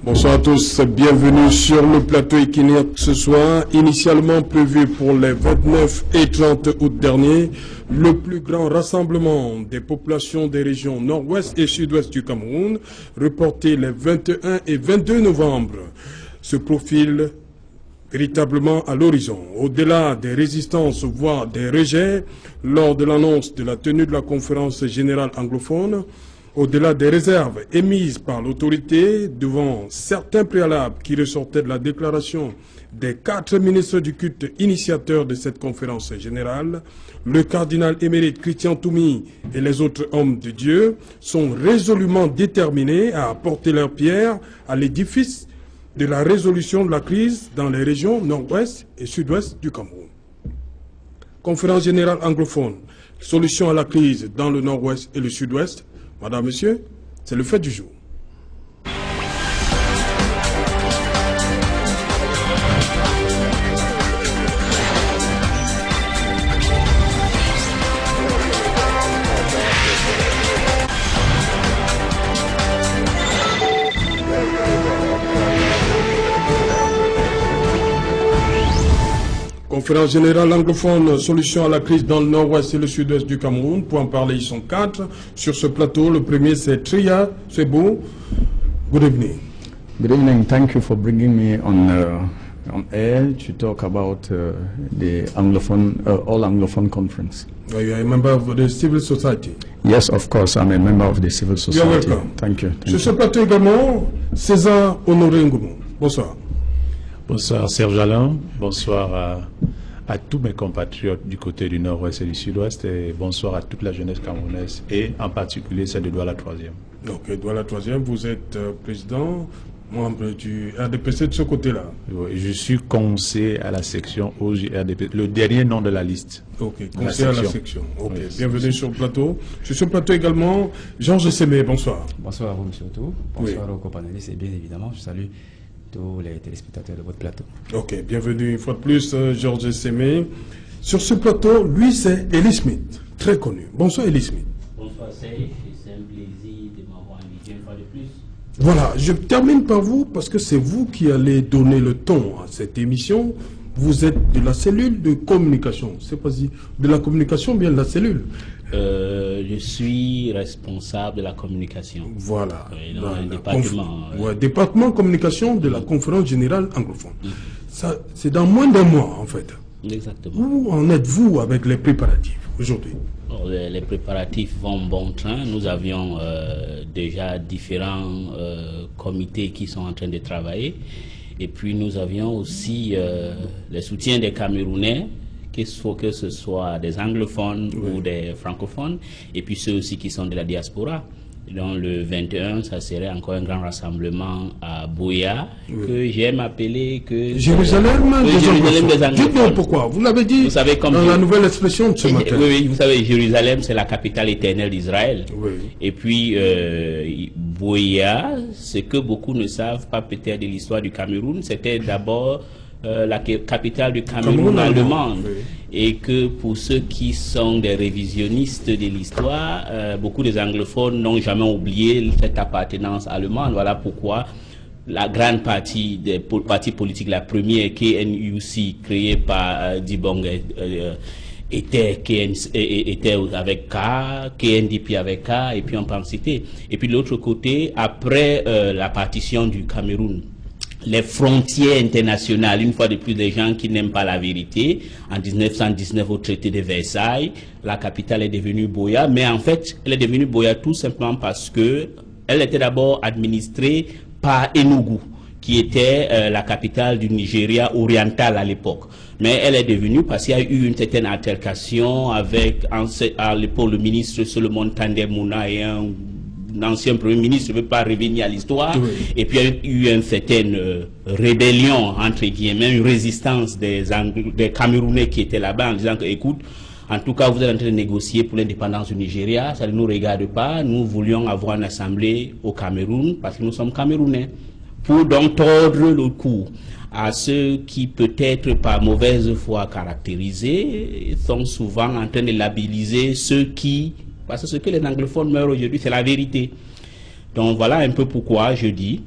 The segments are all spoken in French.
Bonsoir à tous, bienvenue sur le plateau Equinox ce soir, initialement prévu pour les 29 et 30 août dernier, le plus grand rassemblement des populations des régions nord-ouest et sud-ouest du Cameroun, reporté les 21 et 22 novembre, se profile véritablement à l'horizon. Au-delà des résistances, voire des rejets, lors de l'annonce de la tenue de la conférence générale anglophone, au-delà des réserves émises par l'autorité devant certains préalables qui ressortaient de la déclaration des 4 ministres du culte initiateurs de cette conférence générale, le cardinal émérite Christian Toumi et les autres hommes de Dieu sont résolument déterminés à apporter leur pierre à l'édifice de la résolution de la crise dans les régions nord-ouest et sud-ouest du Cameroun. Conférence générale anglophone, solution à la crise dans le nord-ouest et le sud-ouest. Madame, Monsieur, c'est le fait du jour. Conférence générale anglophone, solution à la crise dans le nord-ouest et le sud-ouest du Cameroun. Pour en parler, ils sont 4 sur ce plateau. Le premier, c'est Tria Sebo. Good evening. Good evening. Thank you for bringing me on air to talk about the Anglophone, All Anglophone Conference. You are a member of the civil society. Yes, of course, I'm a member of the civil society. You're welcome. Thank you. Sur ce plateau également, César Honoré Ngoumou. Bonsoir. Bonsoir Serge Alain, bonsoir à tous mes compatriotes du côté du nord-ouest et du sud-ouest et bonsoir à toute la jeunesse camerounaise et en particulier celle de Douala 3e. Donc Douala 3e, vous êtes président, membre du RDPC de ce côté-là. Oui, je suis conseiller à la section RDPC, le dernier nom de la liste. Ok, conseiller à la section. Ok, oui, bienvenue sur le plateau. Sur ce plateau également, Georges Sémé, bonsoir. Bonsoir à vous, monsieur Otto. Bonsoir aux copanélistes et bien évidemment, je salue tous les téléspectateurs de votre plateau. Ok, bienvenue une fois de plus, Georges Sémé. Sur ce plateau, lui, c'est Eli Smith, très connu. Bonsoir, Eli Smith. Bonsoir, Serge. C'est un plaisir de m'avoir invité une fois de plus. Voilà, je termine par vous parce que c'est vous qui allez donner le ton à cette émission. Vous êtes de la cellule de communication. C'est pas si de la communication, bien de la cellule. Je suis responsable de la communication. Voilà. Dans un département. Département communication de la conférence générale anglophone. Ça, c'est dans moins d'un mois, en fait. Exactement. Où en êtes-vous avec les préparatifs aujourd'hui? Les préparatifs vont bon train. Nous avions déjà différents comités qui sont en train de travailler. Et puis nous avions aussi le soutien des Camerounais, qu'il faut que ce soit des anglophones ou des francophones, et puis ceux aussi qui sont de la diaspora. Donc le 21, ça serait encore un grand rassemblement à Buea, que j'aime appeler que Jérusalem des anglophones. Dites-nous pourquoi, vous l'avez dit, vous savez, comme dans la nouvelle expression de ce matin. Oui, vous savez, Jérusalem, c'est la capitale éternelle d'Israël. Et puis Buea, ce que beaucoup ne savent pas peut-être de l'histoire du Cameroun, c'était d'abord la capitale du Cameroun allemande. Et que pour ceux qui sont des révisionnistes de l'histoire, beaucoup des anglophones n'ont jamais oublié cette appartenance allemande. Voilà pourquoi la grande partie des partis politiques, la première KNUC créée par Dibong était avec K, KNDP avec K, et puis on peut en citer. Et puis de l'autre côté, après la partition du Cameroun, les frontières internationales, une fois de plus, des gens qui n'aiment pas la vérité. En 1919, au traité de Versailles, la capitale est devenue Buea, mais en fait, elle est devenue Buea tout simplement parce que elle était d'abord administrée par Enugu, qui était la capitale du Nigeria oriental à l'époque. Mais elle est devenue parce qu'il y a eu une certaine altercation avec, à l'époque, le ministre Solomon Tandemuna et un ancien premier ministre, je ne veux pas revenir à l'histoire, et puis il y a eu une certaine rébellion, entre guillemets, une résistance des Camerounais qui étaient là-bas en disant que, écoute, en tout cas, vous êtes en train de négocier pour l'indépendance du Nigeria, ça ne nous regarde pas, nous voulions avoir une assemblée au Cameroun, parce que nous sommes Camerounais, pour donc tordre le cou à ceux qui, peut-être par mauvaise foi caractérisés, sont souvent en train de labelliser ceux qui... Parce que ce que les anglophones meurent aujourd'hui, c'est la vérité. Donc voilà un peu pourquoi je dis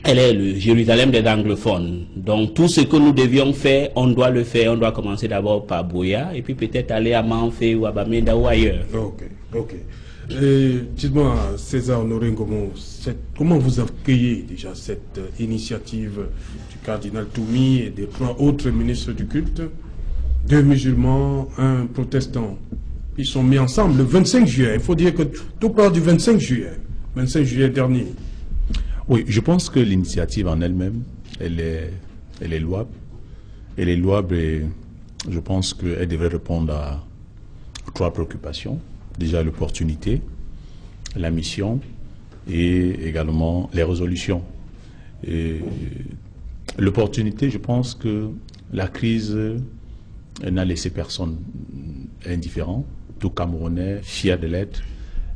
elle est le Jérusalem des anglophones. Donc tout ce que nous devions faire, on doit le faire. On doit commencer d'abord par Buea et puis peut-être aller à Manfé ou à Bamenda ou ailleurs. Ok. Dites-moi, César Honoré Ngomo, comment vous accueillez déjà cette initiative du cardinal Toumi et des 3 autres ministres du culte, 2 musulmans, 1 protestant? Ils sont mis ensemble le 25 juillet. Il faut dire que tout part du 25 juillet dernier. Oui, je pense que l'initiative en elle-même, elle est louable. Elle est louable et je pense qu'elle devrait répondre à 3 préoccupations. Déjà l'opportunité, la mission et également les résolutions. L'opportunité, je pense que la crise n'a laissé personne indifférent. Tout Camerounais, fier de l'être,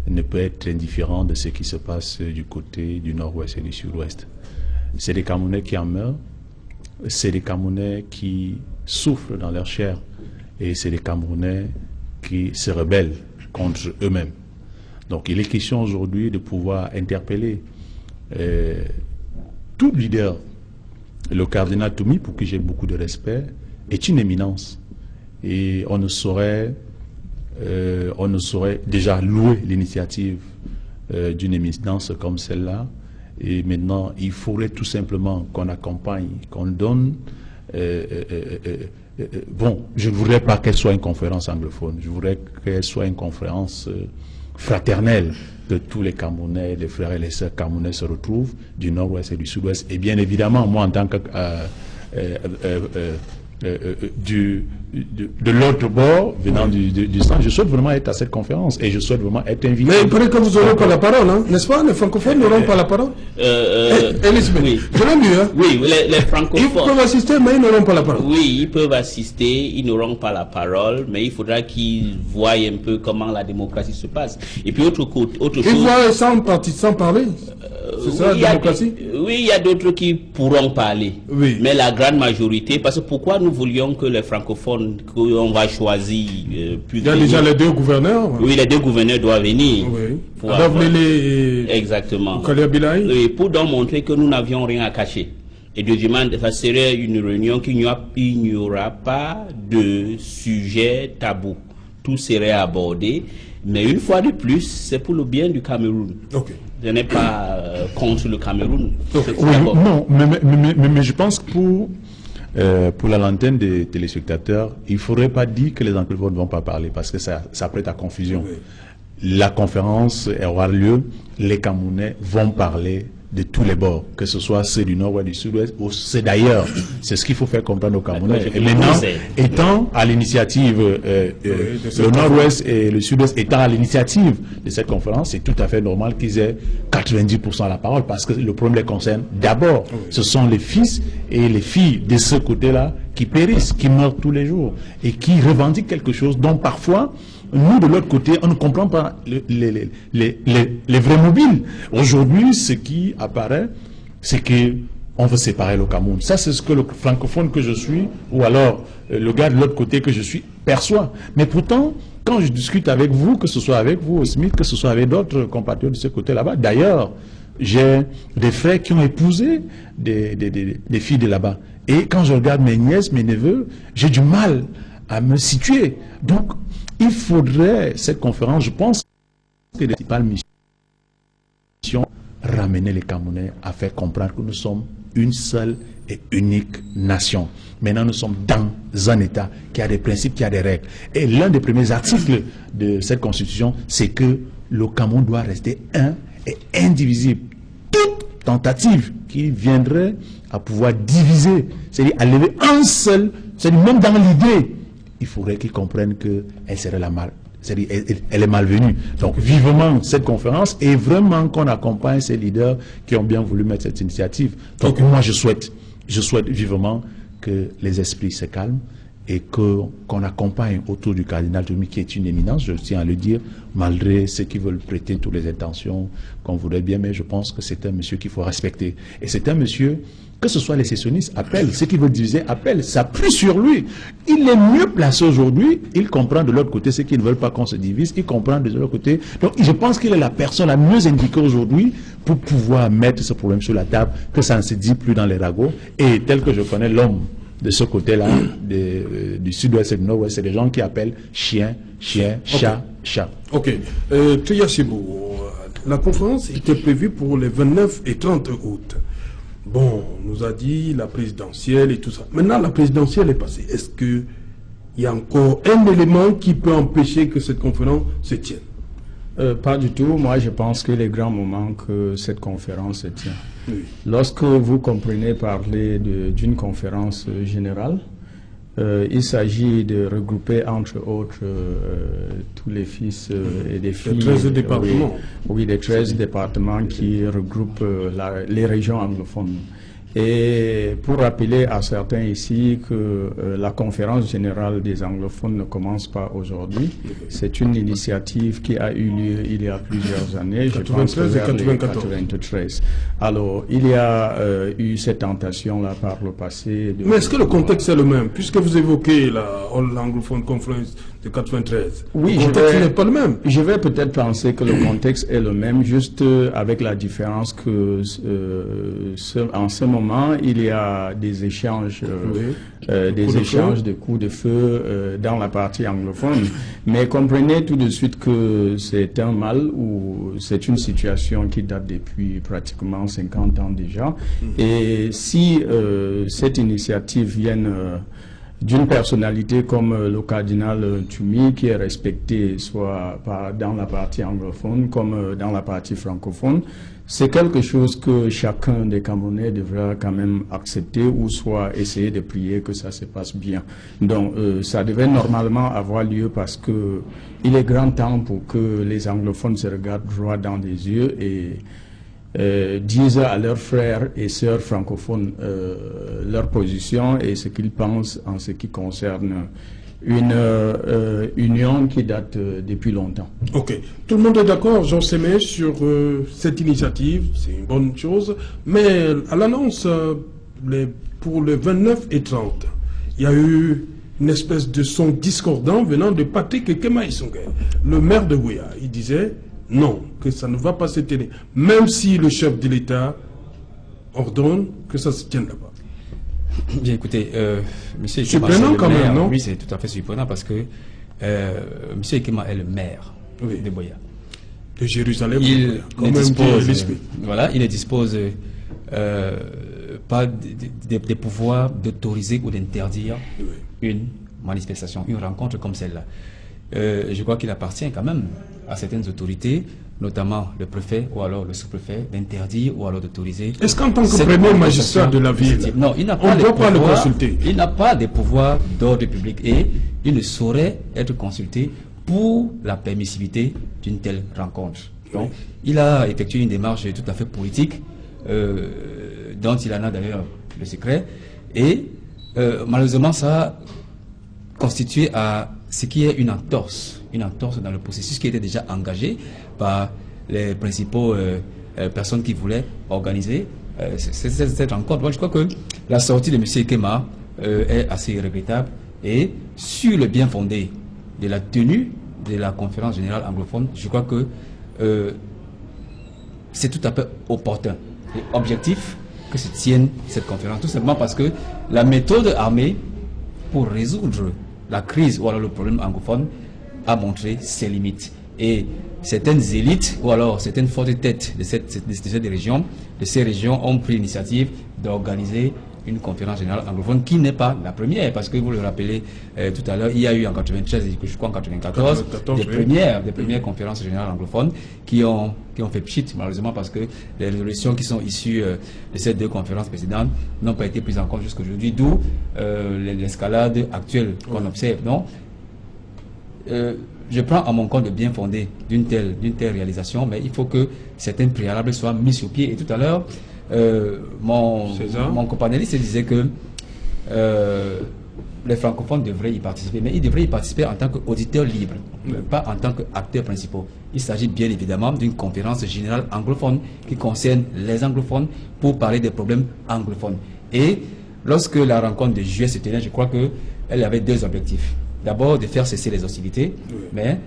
ne peut être indifférent de ce qui se passe du côté du nord-ouest et du sud-ouest. C'est des Camerounais qui en meurent, c'est des Camerounais qui souffrent dans leur chair et c'est des Camerounais qui se rebellent contre eux-mêmes. Donc il est question aujourd'hui de pouvoir interpeller tout leader. Le cardinal Toumi, pour qui j'ai beaucoup de respect, est une éminence. Et on ne saurait déjà louer l'initiative d'une éminence comme celle-là. Et maintenant, il faudrait tout simplement qu'on accompagne, qu'on donne... bon, je ne voudrais pas qu'elle soit une conférence anglophone. Je voudrais qu'elle soit une conférence fraternelle de tous les Camerounais, les frères et les sœurs camerounais se retrouvent du nord-ouest et du sud-ouest. Et bien évidemment, moi en tant que... de l'autre bord, venant du centre, je souhaite vraiment être à cette conférence et je souhaite vraiment être invité. Mais il paraît que vous n'aurez pas la parole, hein, n'est-ce pas? Les francophones n'auront pas la parole. Elisabeth, oui. Je l'ai lu, hein? Oui, les francophones. Ils peuvent assister, mais ils n'auront pas la parole. Oui, ils peuvent assister, ils n'auront pas la parole, mais il faudra qu'ils voient un peu comment la démocratie se passe. Et puis autre chose. Ils voient sans parler. C'est ça la démocratie? Oui, il y a d'autres qui pourront parler. Oui. Mais la grande majorité, parce que pourquoi nous voulions que les francophones qu'on va choisir il y a déjà les 2 gouverneurs. Oui, les 2 gouverneurs doivent venir. Oui. Exactement. Oui, pour donc montrer que nous n'avions rien à cacher. Et deuxièmement, ça serait une réunion qu'il n'y aura pas de sujet tabou. Tout serait abordé. Mais une fois de plus, c'est pour le bien du Cameroun. Ok. Je n'ai pas contre le Cameroun. Oui, non, mais je pense que pour la lanterne des téléspectateurs, il ne faudrait pas dire que les anglophones ne vont pas parler parce que ça prête à confusion. Oui. La conférence aura lieu, les Camerounais vont parler de tous les bords, que ce soit ceux du nord ou du sud-ouest, ou c'est d'ailleurs. C'est ce qu'il faut faire comprendre aux Camerounais. Et maintenant, étant à l'initiative, le nord-ouest et le sud-ouest étant à l'initiative de cette conférence, c'est tout à fait normal qu'ils aient 90% à la parole, parce que le problème les concerne d'abord. Oui. Ce sont les fils et les filles de ce côté-là qui périssent, qui meurent tous les jours, et qui revendiquent quelque chose dont parfois, nous, de l'autre côté, on ne comprend pas les vrais mobiles. Aujourd'hui, ce qui apparaît, c'est qu'on veut séparer le Cameroun. Ça, c'est ce que le francophone que je suis, ou alors le gars de l'autre côté que je suis, perçoit. Mais pourtant, quand je discute avec vous, que ce soit avec vous au Smith, que ce soit avec d'autres compatriotes de ce côté là-bas, d'ailleurs, j'ai des frères qui ont épousé des filles de là-bas. Et quand je regarde mes nièces, mes neveux, j'ai du mal à me situer. Donc, il faudrait, cette conférence, je pense que les principales missions, ramener les Camerounais à faire comprendre que nous sommes une seule et unique nation. Maintenant, nous sommes dans un État qui a des principes, qui a des règles. Et l'un des premiers articles de cette constitution, c'est que le Cameroun doit rester un et indivisible. Toute tentative qui viendrait à pouvoir diviser, c'est-à-dire à lever un seul, c'est-à-dire même dans l'idée, il faudrait qu'ils comprennent qu'elle serait c'est-à-dire elle est malvenue. Donc vivement cette conférence et vraiment qu'on accompagne ces leaders qui ont bien voulu mettre cette initiative. Donc moi je souhaite vivement que les esprits se calment et qu'on accompagne autour du cardinal Tchoumi, qui est une éminence, je tiens à le dire, malgré ceux qui veulent prêter toutes les intentions qu'on voudrait bien, mais je pense que c'est un monsieur qu'il faut respecter. Et c'est un monsieur, que ce soit les sécessionnistes, appellent, ceux qui veulent diviser, appellent, s'appuient sur lui. Il est mieux placé aujourd'hui, il comprend de l'autre côté ceux qui ne veulent pas qu'on se divise, il comprend de l'autre côté. Donc je pense qu'il est la personne la mieux indiquée aujourd'hui pour pouvoir mettre ce problème sur la table, que ça ne se dit plus dans les ragots. Et tel que je connais l'homme de ce côté-là, du sud-ouest et du nord-ouest, c'est des gens qui appellent chien, chien, chat, chat. Ok. Tuya Sibou, la conférence était prévue pour les 29 et 30 août. Bon, on nous a dit la présidentielle et tout ça. Maintenant, la présidentielle est passée. Est-ce qu'il y a encore un élément qui peut empêcher que cette conférence se tienne? Pas du tout. Moi, je pense qu'il est grand moment que cette conférence se tienne. Oui. Lorsque vous comprenez parler d'une conférence générale, il s'agit de regrouper entre autres tous les fils et des filles. Les 13 départements. Oui, les 13 départements qui regroupent les régions anglophones. Et pour rappeler à certains ici que la conférence générale des anglophones ne commence pas aujourd'hui, c'est une initiative qui a eu lieu il y a plusieurs années, 93 et 94. 93. Alors, il y a eu cette tentation-là par le passé. Mais est-ce que le contexte est le même? Puisque vous évoquez la All Anglophone Conference de 93, oui, le contexte n'est pas le même. Je vais peut-être penser que le contexte est le même, juste avec la différence que en ce moment, il y a des échanges, échanges de coups de feu dans la partie anglophone. Mais comprenez tout de suite que c'est un mal ou c'est une situation qui date depuis pratiquement 50 ans déjà. Et si cette initiative vient d'une personnalité comme le cardinal Tchoumi, qui est respecté soit dans la partie anglophone comme dans la partie francophone, c'est quelque chose que chacun des Camerounais devra quand même accepter ou soit essayer de prier que ça se passe bien. Donc ça devait normalement avoir lieu parce que il est grand temps pour que les anglophones se regardent droit dans les yeux et disent à leurs frères et sœurs francophones leur position et ce qu'ils pensent en ce qui concerne une union qui date depuis longtemps. Ok. Tout le monde est d'accord, Jean Sémé, sur cette initiative, c'est une bonne chose, mais à l'annonce pour le 29 et 30, il y a eu une espèce de son discordant venant de Patrick Kemaïsongue, le maire de Buea. Il disait non, que ça ne va pas se tenir, même si le chef de l'État ordonne que ça se tienne là-bas. Bien, écoutez, monsieur Ikema, surprenant quand même, non? Oui, c'est tout à fait surprenant parce que monsieur Ikema est le maire de Buea. De Jérusalem, il quand ne même dispose, voilà, il ne dispose pas des pouvoirs d'autoriser ou d'interdire une manifestation, une rencontre comme celle-là. Je crois qu'il appartient quand même à certaines autorités, notamment le préfet ou alors le sous-préfet, d'interdire ou alors d'autoriser. Est-ce qu'en tant que premier magistrat de la ville, non, il n'a on ne doit pas le consulter? Il n'a pas de pouvoir d'ordre public et il ne saurait être consulté pour la permissivité d'une telle rencontre. Donc, il a effectué une démarche tout à fait politique, dont il en a d'ailleurs le secret, et malheureusement ça a constitué à ce qui est une entorse dans le processus qui était déjà engagé par les principaux personnes qui voulaient organiser cette rencontre. Moi, je crois que la sortie de M. Ikema est assez regrettable et sur le bien fondé de la tenue de la conférence générale anglophone, je crois que c'est tout à fait opportun et objectif que se tienne cette conférence, tout simplement parce que la méthode armée pour résoudre la crise ou alors le problème anglophone a montré ses limites. Et certaines élites ou alors certaines fortes têtes de ces régions ont pris l'initiative d'organiser une conférence générale anglophone qui n'est pas la première, parce que vous le rappelez tout à l'heure, il y a eu en 93 et je crois en 94 des premières conférences générales anglophones qui ont fait pchit, malheureusement, parce que les résolutions qui sont issues de ces deux conférences précédentes n'ont pas été prises en compte jusqu'à aujourd'hui, d'où l'escalade actuelle qu'on observe. Non, je prends à mon compte le bien fondé d'une telle réalisation, mais il faut que certains préalables soient mis sur pied. Et tout à l'heure, mon copanéliste disait que les francophones devraient y participer, mais ils devraient y participer en tant qu'auditeurs libres, pas en tant qu'acteurs principaux. Il s'agit bien évidemment d'une conférence générale anglophone qui concerne les anglophones pour parler des problèmes anglophones. Et lorsque la rencontre de juillet se tenait, je crois qu'elle avait deux objectifs. D'abord, de faire cesser les hostilités, mais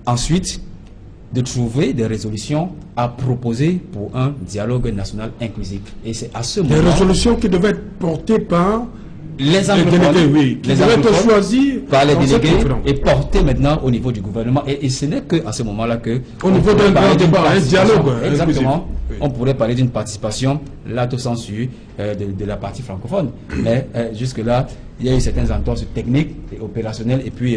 ensuite, de trouver des résolutions à proposer pour un dialogue national inclusif. Et c'est à ce moment... Des résolutions qui devaient être portées par... Les anglophones, délégués, qui devaient être choisis par les délégués et portés maintenant au niveau du gouvernement. Et ce n'est qu'à ce moment-là que... Au niveau d'un grand débat, un dialogue. Exactement. Oui. On pourrait parler d'une participation, là, tout sensu, de la partie francophone. Mais jusque-là, il y a eu certaines entorses techniques et opérationnelles et puis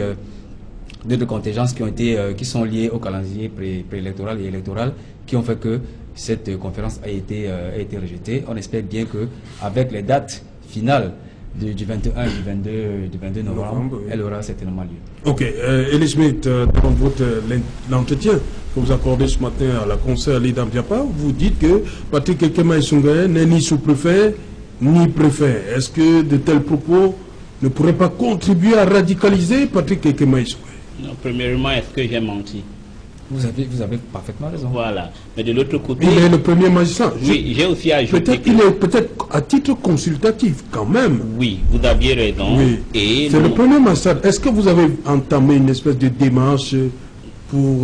d'autres contingences qui sont liées au calendrier préélectoral et électoral qui ont fait que cette conférence a été rejetée. On espère bien qu'avec les dates finales du 21 et du 22 novembre, elle aura certainement lieu. Ok, Elie Smith, dans l'entretien que vous accordez ce matin à la concert Lida Biapa, vous dites que Patrick Ekema Issoungaye n'est ni sous-préfet ni préfet. Est-ce que de tels propos ne pourraient pas contribuer à radicaliser Patrick Ekema Issoungaye? Non, premièrement, est-ce que j'ai menti? Vous avez parfaitement raison. Voilà. Mais de l'autre côté... Il est le premier magistrat. Oui, j'ai aussi ajouté il est peut-être à titre consultatif, quand même. Oui, vous aviez raison. Oui. C'est le premier magistrat. Est-ce que vous avez entamé une espèce de démarche pour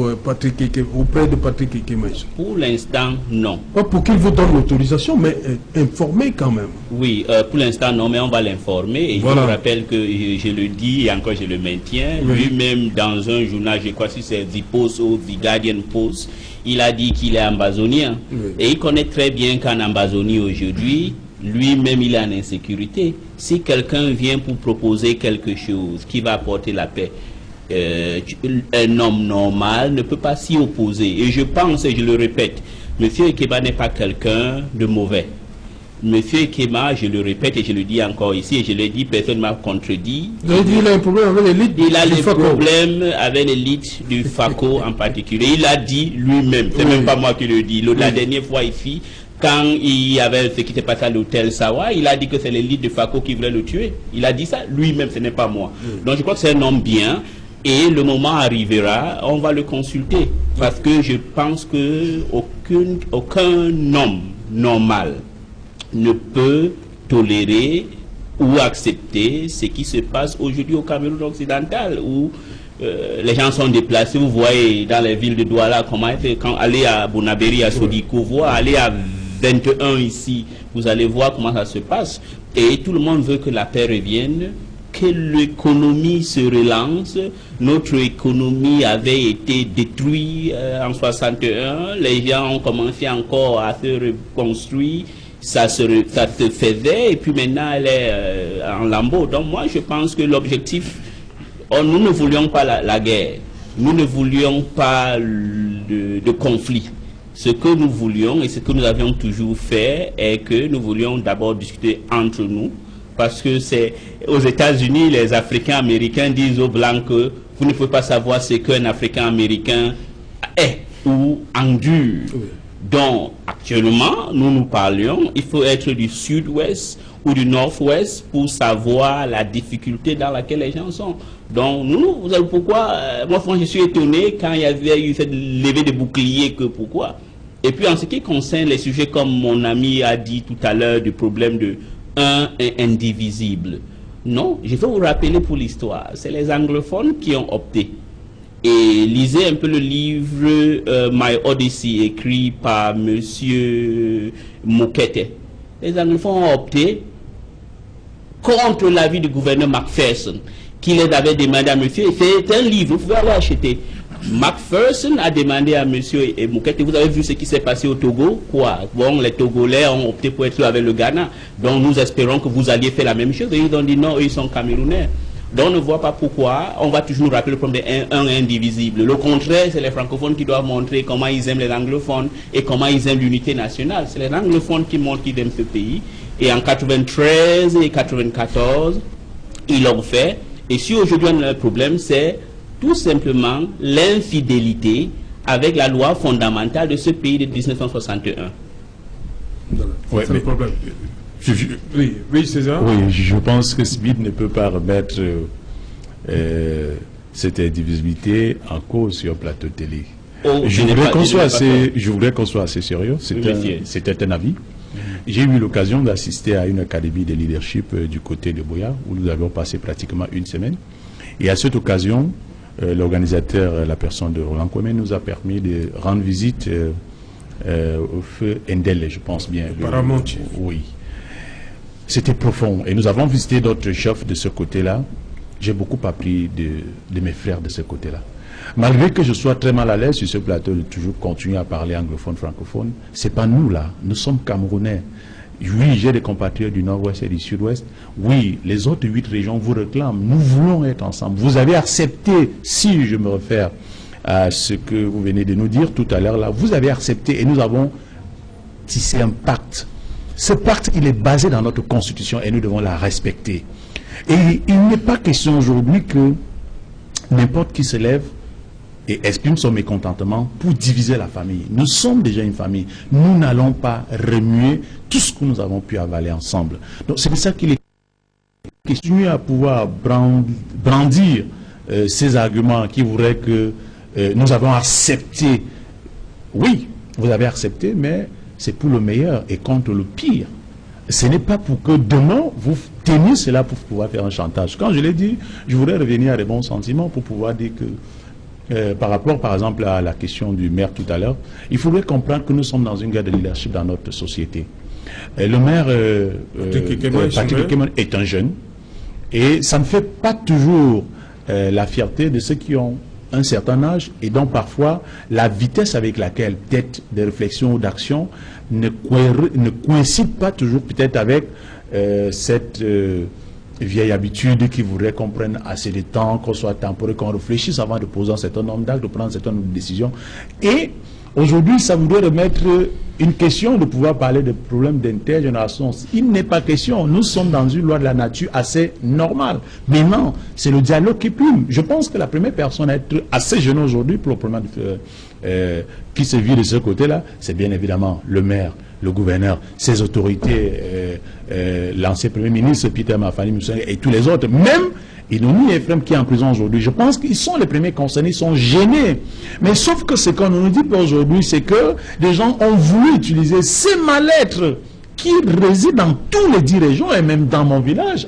auprès de Patrick Ekema Issoungaye? Pour l'instant, non. Pas pour qu'il vous donne l'autorisation, mais informer quand même. Oui, pour l'instant, non, mais on va l'informer. Et voilà. Je vous rappelle que je le dis et encore je le maintiens. Oui. Lui-même, dans un journal, je crois que c'est The Post ou The Guardian Post, il a dit qu'il est ambazonien. Oui. Et il connaît très bien qu'en Ambazonie aujourd'hui, lui-même, il est en insécurité. Si quelqu'un vient pour proposer quelque chose qui va apporter la paix, un homme normal ne peut pas s'y opposer. Et je pense, et je le répète, M. Ekema n'est pas quelqu'un de mauvais. M. Ekema, je le répète et je le dis encore ici, et je l'ai dit, personne ne m'a contredit. Il a un problème avec l'élite du FACO. Il a des problèmes avec l'élite du FACO en particulier. Il l'a dit lui-même, c'est même pas moi qui le dis. La dernière fois ici, quand il y avait ce qui s'est passé à l'hôtel Sawa, il a dit que c'est l'élite de FACO qui voulait le tuer. Il a dit ça lui-même, ce n'est pas moi. Donc je crois que c'est un homme bien. Et le moment arrivera, on va le consulter. Parce que je pense que aucun homme normal ne peut tolérer ou accepter ce qui se passe aujourd'hui au Cameroun occidental, où les gens sont déplacés. Vous voyez dans les villes de Douala comment quand aller à Bonaberi, à Sodiko, aller à 21 ici, vous allez voir comment ça se passe. Et tout le monde veut que la paix revienne, que l'économie se relance. Notre économie avait été détruite en 61. Les gens ont commencé encore à se reconstruire. Ça se faisait et puis maintenant elle est en lambeaux. Donc moi je pense que l'objectif, nous ne voulions pas la guerre. Nous ne voulions pas de conflit. Ce que nous voulions et ce que nous avions toujours fait est que nous voulions d'abord discuter entre nous. Parce que c'est aux États-Unis, les Africains américains disent aux Blancs que vous ne pouvez pas savoir ce qu'un Africain américain est ou endure. Oui. Donc, actuellement, nous parlions, il faut être du sud-ouest ou du nord-ouest pour savoir la difficulté dans laquelle les gens sont. Donc, vous savez pourquoi moi, je suis étonné quand il y avait eu cette levée de bouclier, que pourquoi. Et puis, en ce qui concerne les sujets, comme mon ami a dit tout à l'heure, du problème de un et indivisible. Non, je vais vous rappeler pour l'histoire. C'est les anglophones qui ont opté. Et lisez un peu le livre My Odyssey, écrit par M. Mokete. Les anglophones ont opté contre l'avis du gouverneur Macpherson, qui les avait demandé à monsieur. C'est un livre, vous pouvez aller acheter. Macpherson a demandé à monsieur Mokete, vous avez vu ce qui s'est passé au Togo? Quoi? Bon, les Togolais ont opté pour être avec le Ghana. Donc nous espérons que vous alliez faire la même chose. Et ils ont dit non, eux, ils sont Camerounais. Donc on ne voit pas pourquoi on va toujours nous rappeler le problème de un indivisible. Le contraire, c'est les francophones qui doivent montrer comment ils aiment les anglophones et comment ils aiment l'unité nationale. C'est les anglophones qui montrent qu'ils aiment ce pays. Et en 93 et 94, ils l'ont fait. Et si aujourd'hui on a un problème, c'est tout simplement l'infidélité avec la loi fondamentale de ce pays de 1961. Ouais, c'est le problème. Oui, c'est ça. Oui, je pense que Smith ne peut pas remettre cette indivisibilité en cause sur un plateau de télé. Je voudrais qu'on soit assez sérieux. C'était un avis. J'ai eu l'occasion d'assister à une académie de leadership du côté de Buea, où nous avions passé pratiquement une semaine. Et à cette occasion, l'organisateur, la personne de Roland Kwame, nous a permis de rendre visite au feu Ndele, je pense bien. Paramonti. Oui. C'était profond. Et nous avons visité d'autres chefs de ce côté-là. J'ai beaucoup appris de mes frères de ce côté-là. Malgré que je sois très mal à l'aise sur ce plateau de toujours continuer à parler anglophone, francophone, c'est pas nous là. Nous sommes Camerounais. Oui, j'ai des compatriotes du Nord-Ouest et du Sud-Ouest. Oui, les autres 8 régions vous réclament. Nous voulons être ensemble. Vous avez accepté, si je me réfère à ce que vous venez de nous dire tout à l'heure là, vous avez accepté et nous avons tissé un pacte. Ce pacte, il est basé dans notre constitution et nous devons la respecter. Et il n'est pas question aujourd'hui que n'importe qui se lève et exprime son mécontentement pour diviser la famille. Nous sommes déjà une famille. Nous n'allons pas remuer tout ce que nous avons pu avaler ensemble. Donc c'est pour ça qu'il est question à pouvoir brandir ces arguments qui voudraient que nous avons accepté. Oui, vous avez accepté, mais c'est pour le meilleur et contre le pire. Ce n'est pas pour que demain, vous teniez cela pour pouvoir faire un chantage. Quand je l'ai dit, je voudrais revenir à des bons sentiments pour pouvoir dire que, par rapport, par exemple, à la question du maire tout à l'heure, il faudrait comprendre que nous sommes dans une guerre de leadership dans notre société. Le maire, Patrick Ekemon est un jeune, et ça ne fait pas toujours la fierté de ceux qui ont un certain âge, et donc parfois la vitesse avec laquelle peut-être des réflexions ou d'actions ne coïncide pas toujours peut-être avec cette vieille habitude qui voudrait qu'on prenne assez de temps, qu'on soit temporaire, qu'on réfléchisse avant de poser un certain nombre d'actes, de prendre un certain nombre de décisions. Et aujourd'hui, ça voudrait remettre une question de pouvoir parler de problèmes d'intergénération. Il n'est pas question. Nous sommes dans une loi de la nature assez normale. Maintenant, c'est le dialogue qui prime. Je pense que la première personne à être assez jeune aujourd'hui pour le problème qui se vit de ce côté-là, c'est bien évidemment le maire, le gouverneur, ses autorités, l'ancien premier ministre Peter Mafani Musonge et tous les autres, même Inoni et Ephraim qui est en prison aujourd'hui. Je pense qu'ils sont les premiers concernés, ils sont gênés. Mais sauf que ce qu'on nous dit aujourd'hui, c'est que des gens ont voulu utiliser ces mal-être qui résident dans tous les 10 régions et même dans mon village,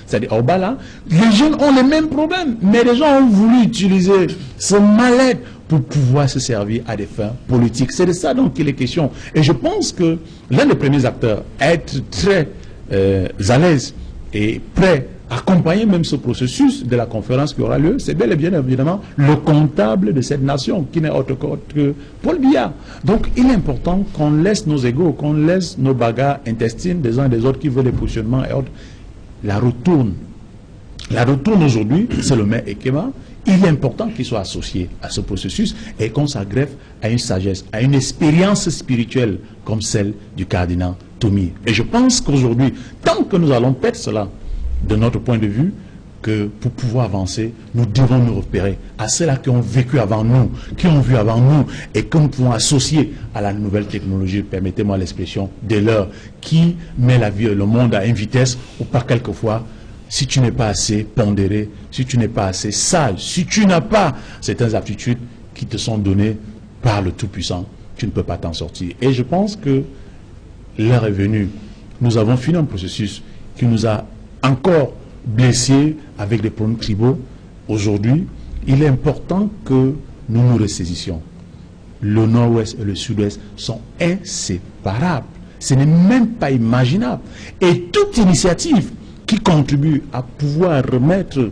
c'est-à-dire au Bala, les jeunes ont les mêmes problèmes, mais les gens ont voulu utiliser ce mal-être pour pouvoir se servir à des fins politiques. C'est de ça donc qu'il est question. Et je pense que l'un des premiers acteurs à être très à l'aise et prêt à accompagner même ce processus de la conférence qui aura lieu, c'est bel et bien évidemment le comptable de cette nation, qui n'est autre que Paul Biya. Donc il est important qu'on laisse nos égos, qu'on laisse nos bagarres intestines des uns et des autres qui veulent des positionnements et autres. La retourne. La retourne aujourd'hui, c'est le maire Ekema. Il est important qu'il soit associé à ce processus et qu'on s'agreffe à une sagesse, à une expérience spirituelle comme celle du cardinal Tomi. Et je pense qu'aujourd'hui, tant que nous allons perdre cela, de notre point de vue, que pour pouvoir avancer, nous devons nous repérer à ceux-là qui ont vécu avant nous, qui ont vu avant nous, et que nous pouvons associer à la nouvelle technologie, permettez-moi l'expression, de l'heure, qui met la vie, le monde à une vitesse, ou pas quelquefois, si tu n'es pas assez pondéré, si tu n'es pas assez sage, si tu n'as pas certaines aptitudes qui te sont données par le Tout-Puissant, tu ne peux pas t'en sortir. Et je pense que l'heure est venue. Nous avons fini un processus qui nous a encore blessés avec des problèmes tribaux. Aujourd'hui, il est important que nous nous ressaisissions. Le Nord-Ouest et le Sud-Ouest sont inséparables. Ce n'est même pas imaginable. Et toute initiative qui contribue à pouvoir remettre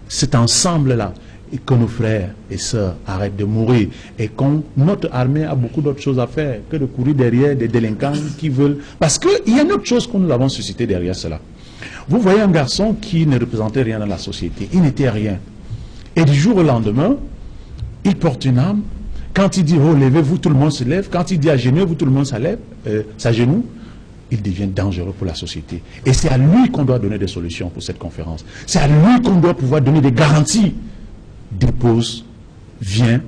cet ensemble-là, et que nos frères et sœurs arrêtent de mourir, et que notre armée a beaucoup d'autres choses à faire que de courir derrière des délinquants qui veulent... Parce qu'il y a une autre chose que nous avons suscité derrière cela. Vous voyez un garçon qui ne représentait rien dans la société, il n'était rien. Et du jour au lendemain, il porte une arme. Quand il dit « Oh, levez-vous », tout le monde se lève. Quand il dit « Agenouillez-vous », tout le monde s'agenouille. Il devient dangereux pour la société. Et c'est à lui qu'on doit donner des solutions pour cette conférence. C'est à lui qu'on doit pouvoir donner des garanties. Dépose, viens.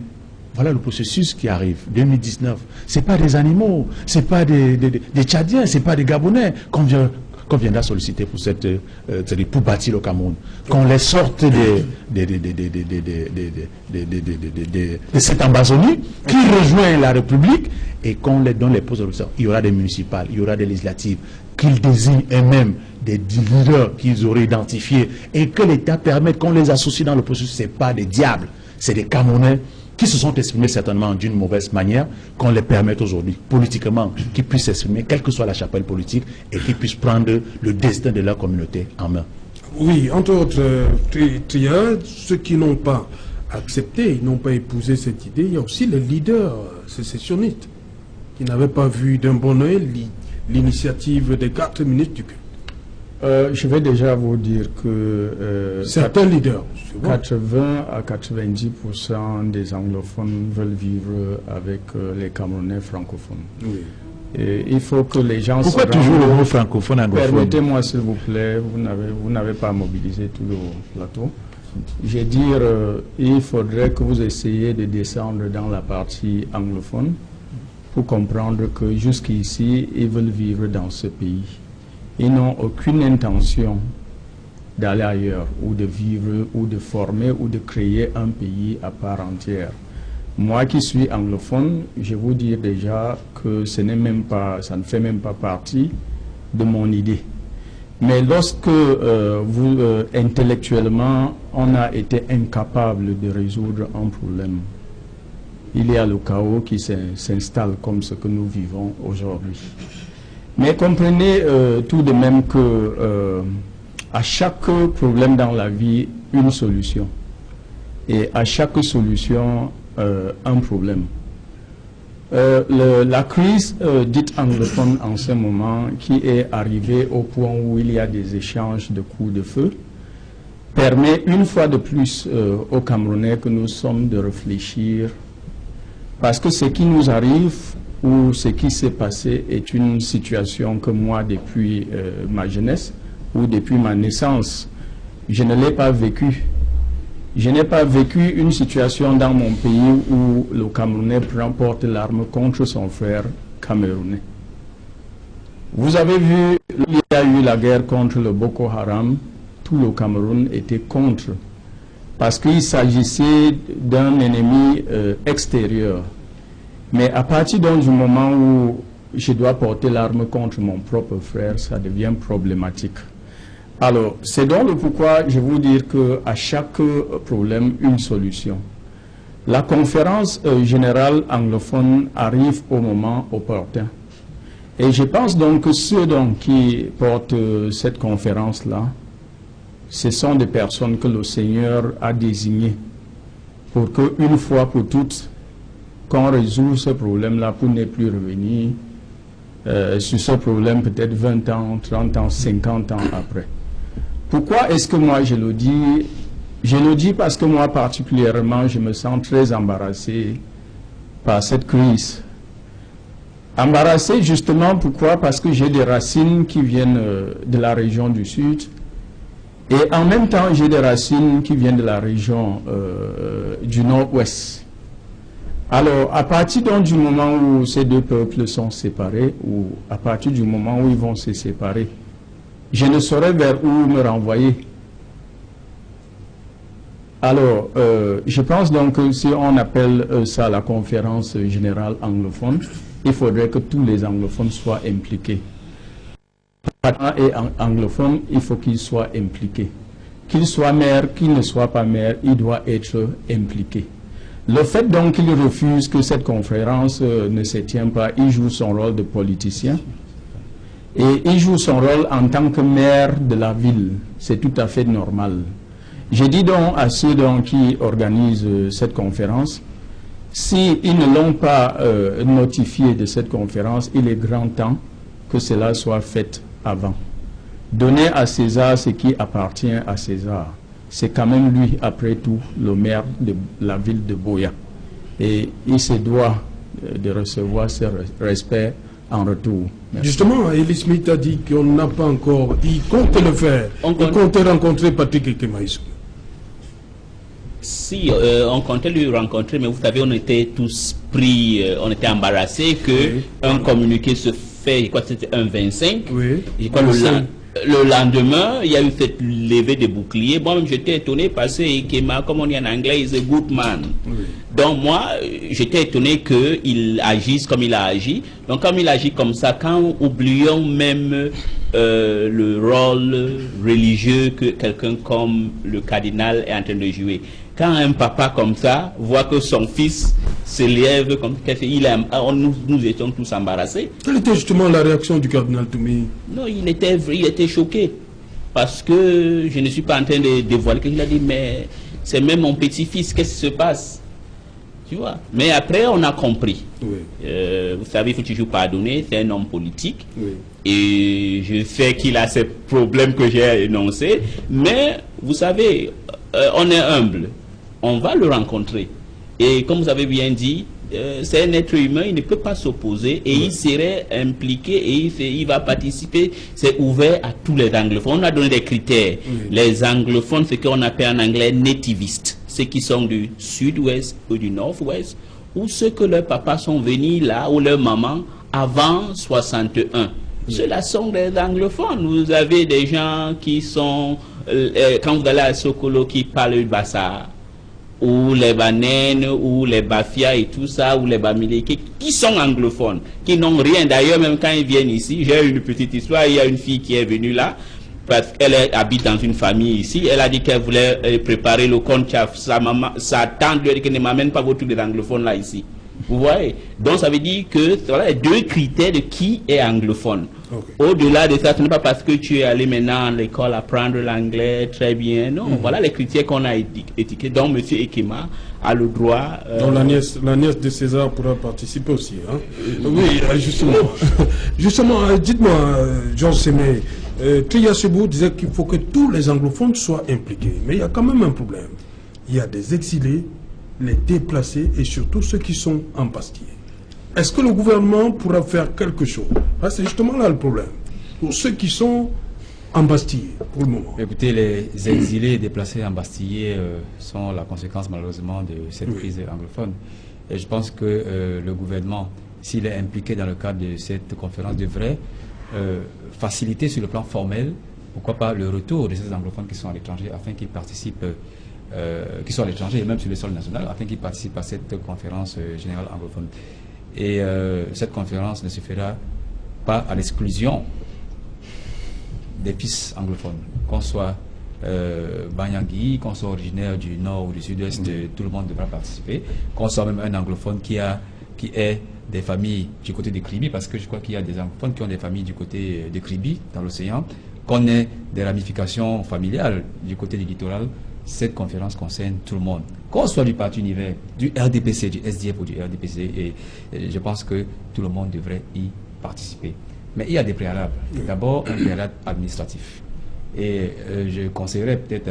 Voilà le processus qui arrive, 2019. Ce n'est pas des animaux, ce n'est pas des Tchadiens, ce n'est pas des Gabonais qu'on vient qu'on viendra solliciter pour pour bâtir le Cameroun. Qu'on les sorte de cette Amazonie qui rejoint la République et qu'on les donne les postes de ressources. Il y aura des municipales, il y aura des législatives, qu'ils désignent eux-mêmes des leaders qu'ils auraient identifiés et que l'État permette qu'on les associe dans le processus. Ce n'est pas des diables, c'est des Camerounais qui se sont exprimés certainement d'une mauvaise manière, qu'on les permette aujourd'hui, politiquement, qu'ils puissent s'exprimer, quelle que soit la chapelle politique, et qu'ils puissent prendre le destin de leur communauté en main. Oui, entre autres, Tria, ceux qui n'ont pas accepté, ils n'ont pas épousé cette idée, il y a aussi les leaders sécessionnistes qui n'avaient pas vu d'un bon œil l'initiative des 4 ministres du culte. Je vais déjà vous dire que certains leaders, 80 à 90% des anglophones veulent vivre avec les Camerounais francophones. Oui. Et il faut que les gens... Pourquoi toujours le mot francophone anglophone? Permettez-moi s'il vous plaît, vous n'avez pas mobilisé tout le plateau. Je vais dire, il faudrait que vous essayiez de descendre dans la partie anglophone pour comprendre que jusqu'ici, ils veulent vivre dans ce pays. Ils n'ont aucune intention d'aller ailleurs, ou de vivre, ou de former, ou de créer un pays à part entière. Moi qui suis anglophone, je vous dis déjà que ça ne fait même pas partie de mon idée. Mais lorsque intellectuellement, on a été incapable de résoudre un problème, il y a le chaos qui s'installe comme ce que nous vivons aujourd'hui. Mais comprenez tout de même que à chaque problème dans la vie, une solution. Et à chaque solution, un problème. La crise dite anglophone en ce moment, qui est arrivée au point où il y a des échanges de coups de feu, permet une fois de plus aux Camerounais que nous sommes de réfléchir, parce que ce qui nous arrive ou ce qui s'est passé est une situation que moi, depuis ma jeunesse ou depuis ma naissance, je ne l'ai pas vécue. Je n'ai pas vécu une situation dans mon pays où le Camerounais porte l'arme contre son frère camerounais. Vous avez vu, il y a eu la guerre contre le Boko Haram, tout le Cameroun était contre, parce qu'il s'agissait d'un ennemi extérieur. Mais à partir du moment où je dois porter l'arme contre mon propre frère, ça devient problématique. Alors, c'est donc le pourquoi je vous dire qu'à chaque problème, une solution. La conférence générale anglophone arrive au moment opportun. Et je pense donc que ceux qui portent cette conférence-là, ce sont des personnes que le Seigneur a désignées pour qu'une fois pour toutes, qu'on résout ce problème-là pour ne plus revenir sur ce problème peut-être 20 ans, 30 ans, 50 ans après. Pourquoi est-ce que moi je le dis? Je le dis parce que moi particulièrement, je me sens très embarrassé par cette crise. Embarrassé justement, pourquoi? Parce que j'ai des racines qui viennent de la région du Sud et en même temps j'ai des racines qui viennent de la région du Nord-Ouest. Alors, à partir du moment où ces deux peuples sont séparés, ou à partir du moment où ils vont se séparer, je ne saurais vers où me renvoyer. Alors, je pense donc que si on appelle ça la conférence générale anglophone, il faudrait que tous les anglophones soient impliqués. Et anglophone, il faut qu'ils soient impliqués. Qu'il soit maire, qu'il ne soit pas maire, il doit être impliqué. Le fait donc qu'il refuse que cette conférence ne se tienne pas, il joue son rôle de politicien. Et il joue son rôle en tant que maire de la ville. C'est tout à fait normal. Je dis donc à ceux qui organisent cette conférence, s'ils ne l'ont pas notifié de cette conférence, il est grand temps que cela soit fait avant. Donner à César ce qui appartient à César. C'est quand même lui, après tout, le maire de la ville de Buea. Et il se doit de recevoir ce respect en retour. Merci. Justement, Eli Smith a dit qu'on n'a pas encore... Il compte le faire. Il compte rencontrer Patrick Ekemaïsou. Si, on comptait lui rencontrer, mais vous savez, on était tous pris, on était embarrassés que un communiqué se fait, je crois que c'était un 25. Oui. Je crois le lendemain, il y a eu cette levée de boucliers. Moi-même, j'étais étonné parce que Ikema, comme on dit en anglais, is a good man. Oui. Donc moi, j'étais étonné qu'il agisse comme il a agi. Donc comme il agit comme ça, quand oublions même le rôle religieux que quelqu'un comme le cardinal est en train de jouer. Quand un papa comme ça voit que son fils se lève comme nous étions tous embarrassés. Quelle était justement la réaction du cardinal Toumi? Non, il était choqué. Parce que je ne suis pas en train de dévoiler. Il a dit, mais c'est même mon petit-fils, qu'est-ce qui se passe? Tu vois. Mais après, on a compris. Oui. Vous savez, il faut toujours pardonner, c'est un homme politique. Oui. Et je sais qu'il a ces problèmes que j'ai énoncés. Mais, vous savez, on est humble. On va le rencontrer. Et comme vous avez bien dit, c'est un être humain, il ne peut pas s'opposer et il serait impliqué et il va participer. C'est ouvert à tous les anglophones. On a donné des critères. Les anglophones, c'est ce qu'on appelle en anglais nativistes, ceux qui sont du sud-ouest ou du nord-ouest, ou ceux que leurs papas sont venus là, ou leurs mamans, avant 61. Ceux-là sont des anglophones. Vous avez des gens qui sont, quand vous allez à Sokolo, qui parlent le Bassa, ou les Banènes, ou les Bafia et tout ça, ou les Bamilé, qui sont anglophones, qui n'ont rien. D'ailleurs, même quand ils viennent ici, j'ai une petite histoire, il y a une fille qui est venue là, parce qu'elle habite dans une famille ici, elle a dit qu'elle voulait préparer le konchaf. Sa tante lui a dit qu'elle ne m'amène pas vos trucs des anglophones là ici. Vous voyez? Donc ça veut dire que voilà les deux critères de qui est anglophone. Okay. Au-delà de ça, ce n'est pas parce que tu es allé maintenant à l'école apprendre l'anglais très bien. Non, voilà les critères qu'on a étiquetés. Donc M. Ikema a le droit... Donc la nièce de César pourra participer aussi. Hein? Oui, justement. Justement, dites-moi, Georges Sémé, Triya Sebou disait qu'il faut que tous les anglophones soient impliqués. Mais il y a quand même un problème. Il y a des exilés, les déplacés et surtout ceux qui sont embastillés. Est-ce que le gouvernement pourra faire quelque chose? C'est justement là le problème. Pour ceux qui sont embastillés, pour le moment. Écoutez, les exilés et déplacés embastillés sont la conséquence malheureusement de cette crise anglophone. Et je pense que le gouvernement, s'il est impliqué dans le cadre de cette conférence, devrait faciliter sur le plan formel, pourquoi pas le retour de ces anglophones qui sont à l'étranger afin qu'ils participent qui sont à l'étranger et même sur le sol national, afin qu'ils participent à cette conférence générale anglophone. Et cette conférence ne se fera pas à l'exclusion des fils anglophones, qu'on soit Banyangui, qu'on soit originaire du nord ou du sud-ouest, tout le monde devra participer, qu'on soit même un anglophone qui est des familles du côté de Kribi, parce que je crois qu'il y a des anglophones qui ont des familles du côté de Kribi, dans l'océan, qu'on ait des ramifications familiales du côté du littoral. Cette conférence concerne tout le monde, qu'on soit du Parti Univers, du RDPC, du SDF ou du RDPC, et je pense que tout le monde devrait y participer. Mais il y a des préalables. D'abord, un préalable administratif. Et je conseillerais peut-être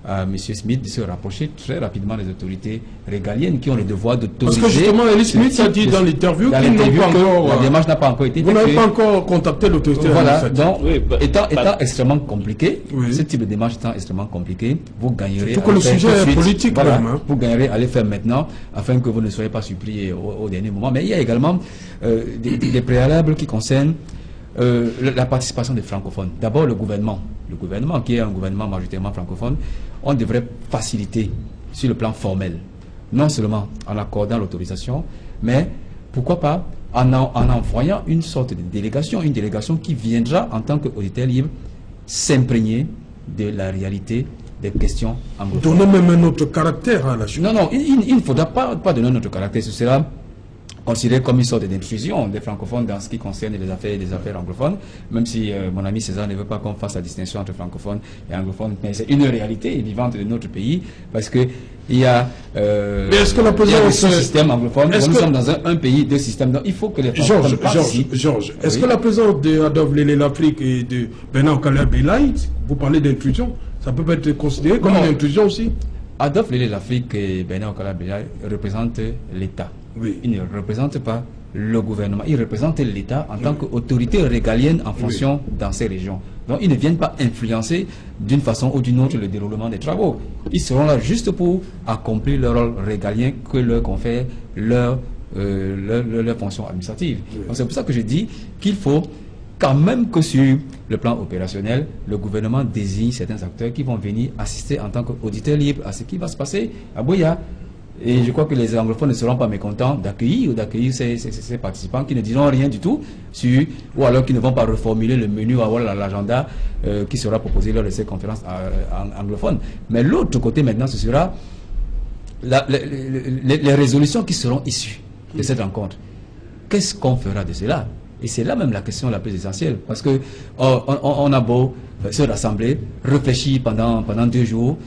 à M. Smith de se rapprocher très rapidement des autorités régaliennes qui ont le devoir d'autoriser. Parce que justement, Elie Smith a dit dans l'interview qu'il n'a pas encore... La démarche n'a pas encore été faite. Vous n'avez pas encore contacté l'autorité administrative. Voilà, donc, étant extrêmement compliqué, ce type de démarche étant extrêmement compliqué, vous gagnerez... Surtout que le sujet est politique, voilà, même. Hein. Vous gagnerez à le faire maintenant, afin que vous ne soyez pas suppliés au dernier moment. Mais il y a également des préalables qui concernent la participation des francophones. D'abord, le gouvernement, qui est un gouvernement majoritairement francophone, on devrait faciliter sur le plan formel, non seulement en accordant l'autorisation, mais pourquoi pas en envoyant une sorte de délégation, une délégation qui viendra en tant qu'auditeur libre s'imprégner de la réalité des questions anglophones. Donner même un autre caractère à la chose. Non, il ne faudra pas donner un autre caractère, ce sera considéré comme une sorte d'intrusion des francophones dans ce qui concerne les affaires anglophones, même si mon ami César ne veut pas qu'on fasse la distinction entre francophones et anglophones, mais c'est une réalité vivante de notre pays, parce que il y a des systèmes anglophones, nous sommes dans un pays, deux systèmes, donc il faut que les francophones participent. Georges, est-ce que la présence d'Adolphe Lélé l'Afrique et de Bernard Caleb Elaït, vous parlez d'intrusion, ça peut être considéré comme une intrusion aussi? Adolphe Lélé l'Afrique et Bernard Caleb Elaït représentent l'État. Oui. Il ne représente pas le gouvernement, il représente l'État en tant qu'autorité régalienne en fonction dans ces régions. Donc ils ne viennent pas influencer d'une façon ou d'une autre le déroulement des travaux. Ils seront là juste pour accomplir leur rôle régalien que leur confère leur fonction administrative. Donc c'est pour ça que je dis qu'il faut quand même que sur le plan opérationnel, le gouvernement désigne certains acteurs qui vont venir assister en tant qu'auditeurs libres à ce qui va se passer à Buea. Et je crois que les anglophones ne seront pas mécontents d'accueillir ces participants qui ne diront rien du tout ou alors qui ne vont pas reformuler le menu ou avoir l'agenda qui sera proposé lors de ces conférences anglophones. Mais l'autre côté maintenant, ce sera les résolutions qui seront issues de cette rencontre. Qu'est-ce qu'on fera de cela? Et c'est là même la question la plus essentielle, parce que on a beau se rassembler, réfléchir pendant 2 jours,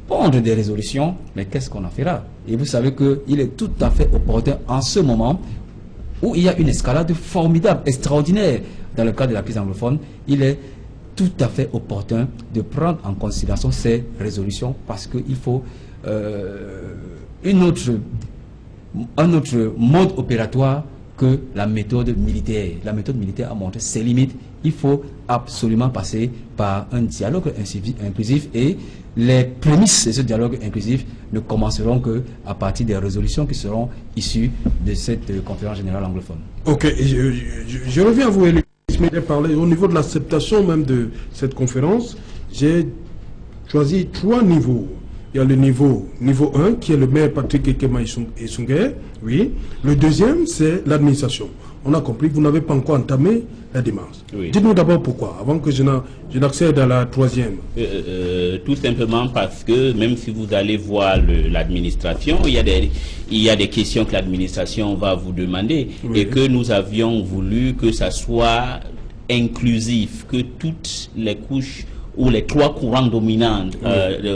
prendre des résolutions, mais qu'est-ce qu'on en fera? Et vous savez qu'il est tout à fait opportun en ce moment où il y a une escalade formidable, extraordinaire dans le cadre de la crise anglophone. Il est tout à fait opportun de prendre en considération ces résolutions, parce qu'il faut un autre mode opératoire que la méthode militaire. La méthode militaire a montré ses limites. Il faut absolument passer par un dialogue inclusif, et les prémices de ce dialogue inclusif ne commenceront qu'à partir des résolutions qui seront issues de cette conférence générale anglophone. Ok, je reviens à vous, Elie. Je parler au niveau de l'acceptation même de cette conférence. J'ai choisi 3 niveaux. Il y a le niveau 1 qui est le maire Patrick Ekema Isungé, oui. Le deuxième, c'est l'administration. On a compris que vous n'avez pas encore entamé la démarche. Oui. Dites-nous d'abord pourquoi, avant que je n'accède à la troisième. Tout simplement parce que même si vous allez voir l'administration, il y a des questions que l'administration va vous demander, oui, et que nous avions voulu que ça soit inclusif, que toutes les couches où les 3 courants dominants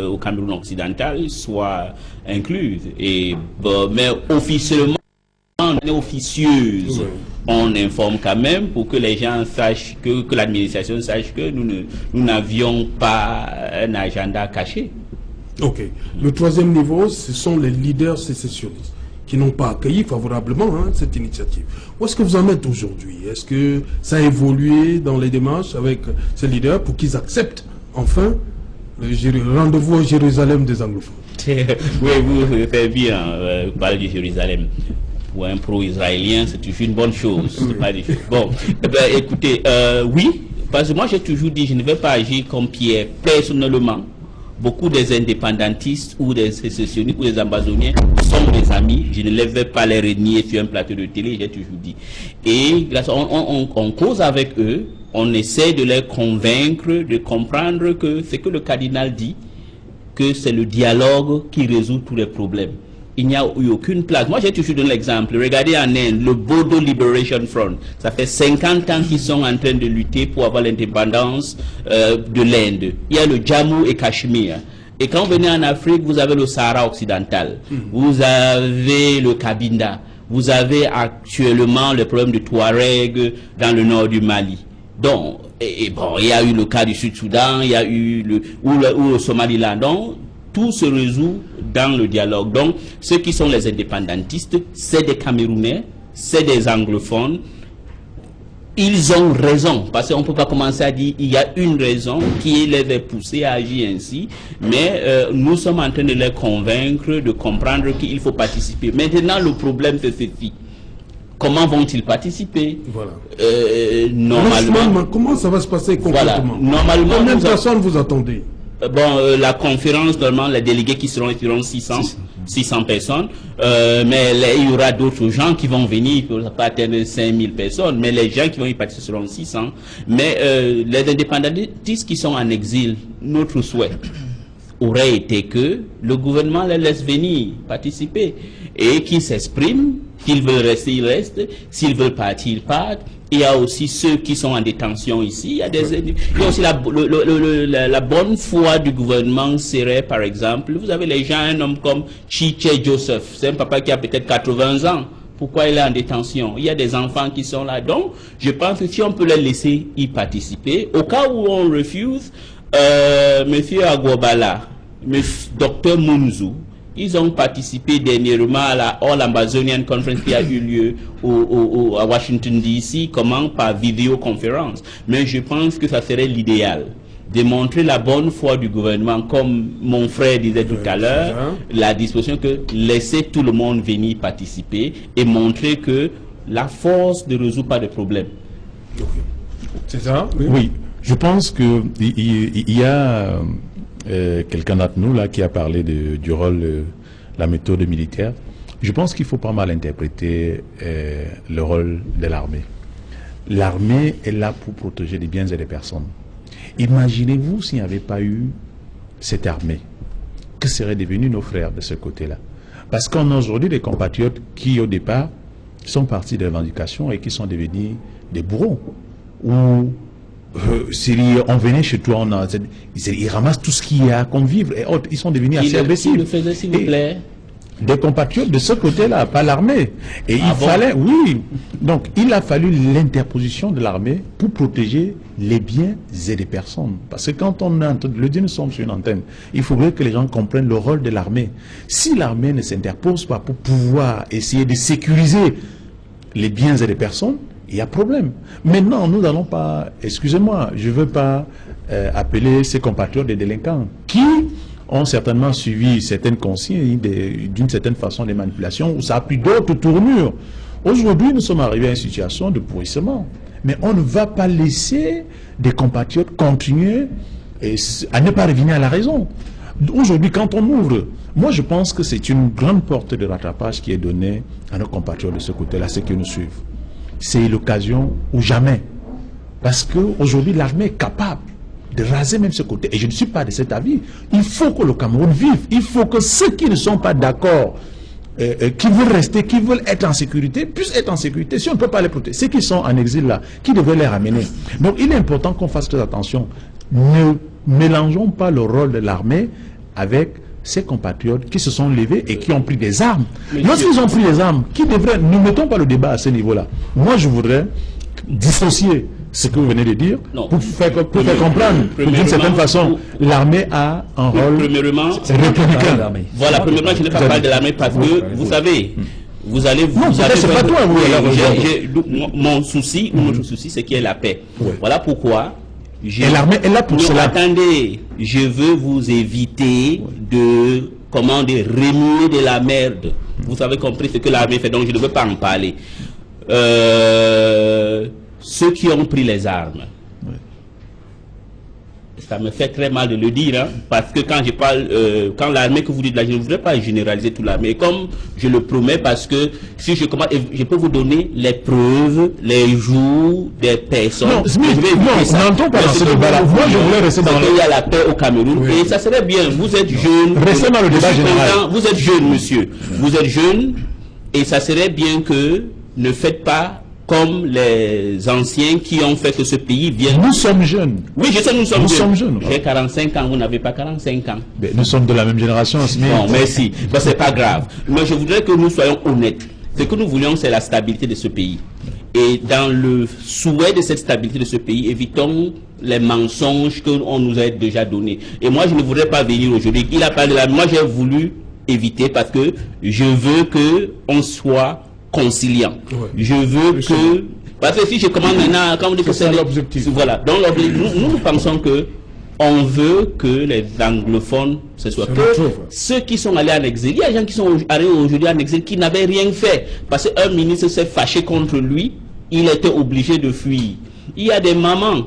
au Cameroun occidental soient incluses. Mais officiellement, officieuse, on informe quand même pour que les gens sachent, que l'administration sache que nous n'avions pas un agenda caché. Ok. Le troisième niveau, ce sont les leaders sécessionnistes qui n'ont pas accueilli favorablement cette initiative. Où est-ce que vous en êtes aujourd'hui? Est-ce que ça a évolué dans les démarches avec ces leaders pour qu'ils acceptent enfin le rendez-vous au Jérusalem des anglophones? Oui, vous faites bien parler du Jérusalem. Pour un pro-israélien, c'est toujours une bonne chose. Pas des choses. Bon, écoutez, oui, parce que moi j'ai toujours dit, je ne vais pas agir comme Pierre personnellement. Beaucoup des indépendantistes ou des sécessionnistes ou des ambazoniens sont des amis. Je ne les vais pas les renier sur un plateau de télé, j'ai toujours dit. Et on cause avec eux, on essaie de les convaincre, de comprendre que c'est que le cardinal dit, que c'est le dialogue qui résout tous les problèmes. Il n'y a eu aucune place. Moi, j'ai toujours donné l'exemple. Regardez en Inde, le Bodo Liberation Front. Ça fait 50 ans qu'ils sont en train de lutter pour avoir l'indépendance de l'Inde. Il y a le Jammu et Cachemire. Et quand vous venez en Afrique, vous avez le Sahara occidental. Vous avez le Cabinda. Vous avez actuellement le problème de Touareg dans le nord du Mali. Donc, bon, il y a eu le cas du Sud-Soudan, il y a eu le Somaliland. Donc, tout se résout dans le dialogue. Donc, ceux qui sont les indépendantistes, c'est des Camerounais, c'est des anglophones. Ils ont raison, parce qu'on ne peut pas commencer à dire il y a une raison qui les a poussés à agir ainsi, mais nous sommes en train de les convaincre, de comprendre qu'il faut participer. Maintenant, le problème, c'est ceci. Comment vont-ils participer? Voilà. Normalement, comment ça va se passer concrètement? Voilà. Normalement, combien de personnes vous attendez? Bon, la conférence, normalement, les délégués qui seront 600 personnes, mais il y aura d'autres gens qui vont venir, il ne va pas atteindre 5000 personnes, mais les gens qui vont y participer seront 600. Mais les indépendantistes qui sont en exil, notre souhait aurait été que le gouvernement les laisse venir participer et qu'ils s'expriment, s'ils veulent rester, ils restent, s'ils veulent partir, ils partent. Il y a aussi ceux qui sont en détention ici. Il y a aussi la bonne foi du gouvernement serait, par exemple, vous avez les gens, un homme comme Chiche Joseph, c'est un papa qui a peut-être 80 ans. Pourquoi il est en détention? Il y a des enfants qui sont là. Donc, je pense que si on peut les laisser y participer, au cas où on refuse, Monsieur Agwabala, Dr Munzu, ils ont participé dernièrement à la All Ambazonian Conference qui a eu lieu à Washington DC, par vidéoconférence. Mais je pense que ça serait l'idéal de montrer la bonne foi du gouvernement, comme mon frère disait tout à l'heure, la disposition que laisser tout le monde venir participer et montrer que la force ne résout pas de problème. C'est ça? Oui. Je pense que il y a quelqu'un d'entre nous là qui a parlé du rôle, la méthode militaire. Je pense qu'il faut pas mal interpréter le rôle de l'armée. L'armée est là pour protéger les biens et les personnes. Imaginez-vous s'il n'y avait pas eu cette armée. Que seraient devenus nos frères de ce côté-là? Parce qu'on a aujourd'hui des compatriotes qui, au départ, sont partis des revendications et qui sont devenus des bourreaux. Ou si on venait chez toi, ils ramassent tout ce qu'il y a comme vivre et autres. Ils sont devenus assez agressifs. Qui le faisait, s'il vous plaît? Des compatriotes de ce côté-là, pas l'armée. Et il fallait, oui. Donc, il a fallu l'interposition de l'armée pour protéger les biens et les personnes. Parce que quand on est en train de le dire, nous sommes sur une antenne, il faudrait que les gens comprennent le rôle de l'armée. Si l'armée ne s'interpose pas pour pouvoir essayer de sécuriser les biens et les personnes, il y a problème. Maintenant, nous n'allons pas, excusez-moi, je ne veux pas appeler ces compatriotes des délinquants qui ont certainement suivi certaines consignes d'une certaine façon des manipulations où ça a pris d'autres tournures. Aujourd'hui, nous sommes arrivés à une situation de pourrissement. Mais on ne va pas laisser des compatriotes continuer à ne pas revenir à la raison. Aujourd'hui, quand on ouvre, moi je pense que c'est une grande porte de rattrapage qui est donnée à nos compatriotes de ce côté-là, ceux qui nous suivent. C'est l'occasion ou jamais. Parce qu'aujourd'hui, l'armée est capable de raser même ce côté. Et je ne suis pas de cet avis. Il faut que le Cameroun vive. Il faut que ceux qui ne sont pas d'accord, qui veulent rester, qui veulent être en sécurité, puissent être en sécurité. Si on ne peut pas les protéger, ceux qui sont en exil là, qui devraient les ramener. Donc il est important qu'on fasse très attention. Ne mélangeons pas le rôle de l'armée avec ces compatriotes qui se sont levés et qui ont pris des armes. Lorsqu'ils ont pris des armes, qui devraient... Ne mettons pas le débat à ce niveau-là. Moi, je voudrais dissocier ce que vous venez de dire pour faire comprendre que d'une certaine façon, l'armée a un rôle républicain. Voilà, premièrement, je n'ai pas parlé de l'armée parce que, vous savez, vous allez... c'est pas toi, mon souci, ou notre souci, c'est qu'il y ait la paix. Voilà pourquoi... Et l'armée est là pour cela. Attendez, je veux vous éviter de, comment dire, remuer de la merde. Vous avez compris ce que l'armée fait, donc je ne veux pas en parler. Ceux qui ont pris les armes, ça me fait très mal de le dire, hein, parce que quand je parle, quand l'armée que vous dites là, je ne voudrais pas généraliser toute l'armée, comme je le promets, parce que si je commence, je peux vous donner les preuves, les jours des personnes. Non, n'entends pas dans ce débat-là. Moi, je voulais rester dans le... Il y a la paix au Cameroun, et ça serait bien, vous êtes jeune. Restez dans le débat général. Vous êtes jeune, monsieur. Vous êtes jeune, et ça serait bien que ne faites pas comme les anciens qui ont fait que ce pays vienne... Nous sommes jeunes. Oui, je sais, nous sommes jeunes. Jeunes. J'ai 45 ans, vous n'avez pas 45 ans. Mais nous sommes de la même génération. Bon, merci. Ben, c'est pas grave. Mais je voudrais que nous soyons honnêtes. Ce que nous voulons, c'est la stabilité de ce pays. Et dans le souhait de cette stabilité de ce pays, évitons les mensonges qu'on nous a déjà donnés. Et moi, je ne voudrais pas venir aujourd'hui. Il a parlé de la... Moi, j'ai voulu éviter parce que je veux qu'on soit conciliant. Je veux que... Parce que si je commande maintenant... Quand on dit que c'est l'objectif. Voilà. Donc, nous pensons que on veut que les anglophones, ce soit que ceux qui sont allés en exil. Il y a des gens qui sont allés aujourd'hui en exil qui n'avaient rien fait. Parce qu'un ministre s'est fâché contre lui, il était obligé de fuir. Il y a des mamans.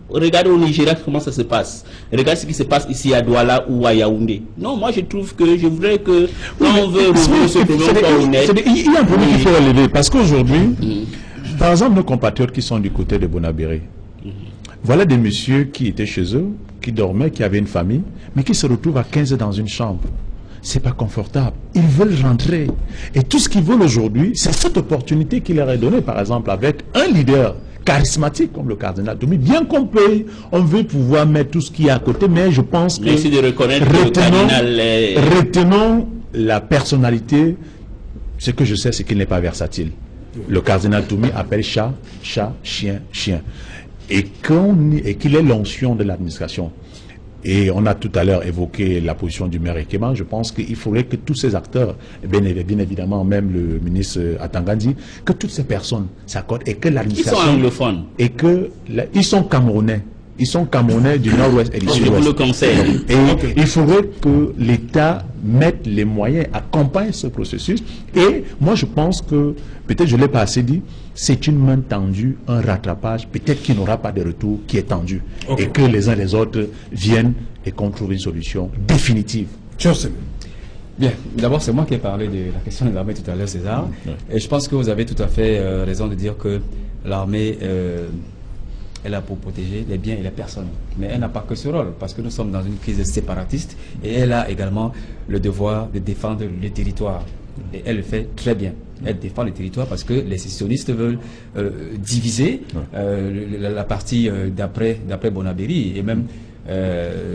Regardez au Nigeria comment ça se passe. Regardez ce qui se passe ici à Douala ou à Yaoundé. Non, moi je trouve que je voudrais que quand on veut revenir ce problème honnête. Il y a un problème qu'il faut relever parce qu'aujourd'hui, par exemple, nos compatriotes qui sont du côté de Bonabéré, voilà des messieurs qui étaient chez eux, qui dormaient, qui avaient une famille, mais qui se retrouvent à 15 dans une chambre. C'est pas confortable. Ils veulent rentrer. Et tout ce qu'ils veulent aujourd'hui, c'est cette opportunité qui leur est donnée, par exemple, avec un leader charismatique comme le cardinal Toumi. Bien qu'on paye, on veut pouvoir mettre tout ce qui est à côté, mais je pense que... Merci de reconnaître que le cardinal est... Retenons la personnalité. Ce que je sais, c'est qu'il n'est pas versatile. Le cardinal Toumi appelle chat, chat, chien, chien. Et qu'il est l'onction de l'administration. Et on a tout à l'heure évoqué la position du maire Ekema. Je pense qu'il faudrait que tous ces acteurs, bien évidemment même le ministre Atangandi, que toutes ces personnes s'accordent et que l'administration... Ils sont anglophones. Et que ils sont camerounais. Ils sont Camerounais du nord-ouest et du Je sud-ouest. vous le conseille. Et il faudrait que l'État mette les moyens, accompagne ce processus. Et moi, je pense que, peut-être je ne l'ai pas assez dit, c'est une main tendue, un rattrapage, peut-être qu'il n'aura pas de retour, qui est tendu. Et que les uns et les autres viennent et qu'on trouve une solution définitive. Bien, d'abord c'est moi qui ai parlé de la question de l'armée tout à l'heure, César. Et je pense que vous avez tout à fait raison de dire que l'armée elle a pour protéger les biens et les personnes. Mais elle n'a pas que ce rôle, parce que nous sommes dans une crise séparatiste et elle a également le devoir de défendre le territoire. Et elle le fait très bien. Elle défend le territoire parce que les sécessionnistes veulent diviser la partie d'après Bonabéry et même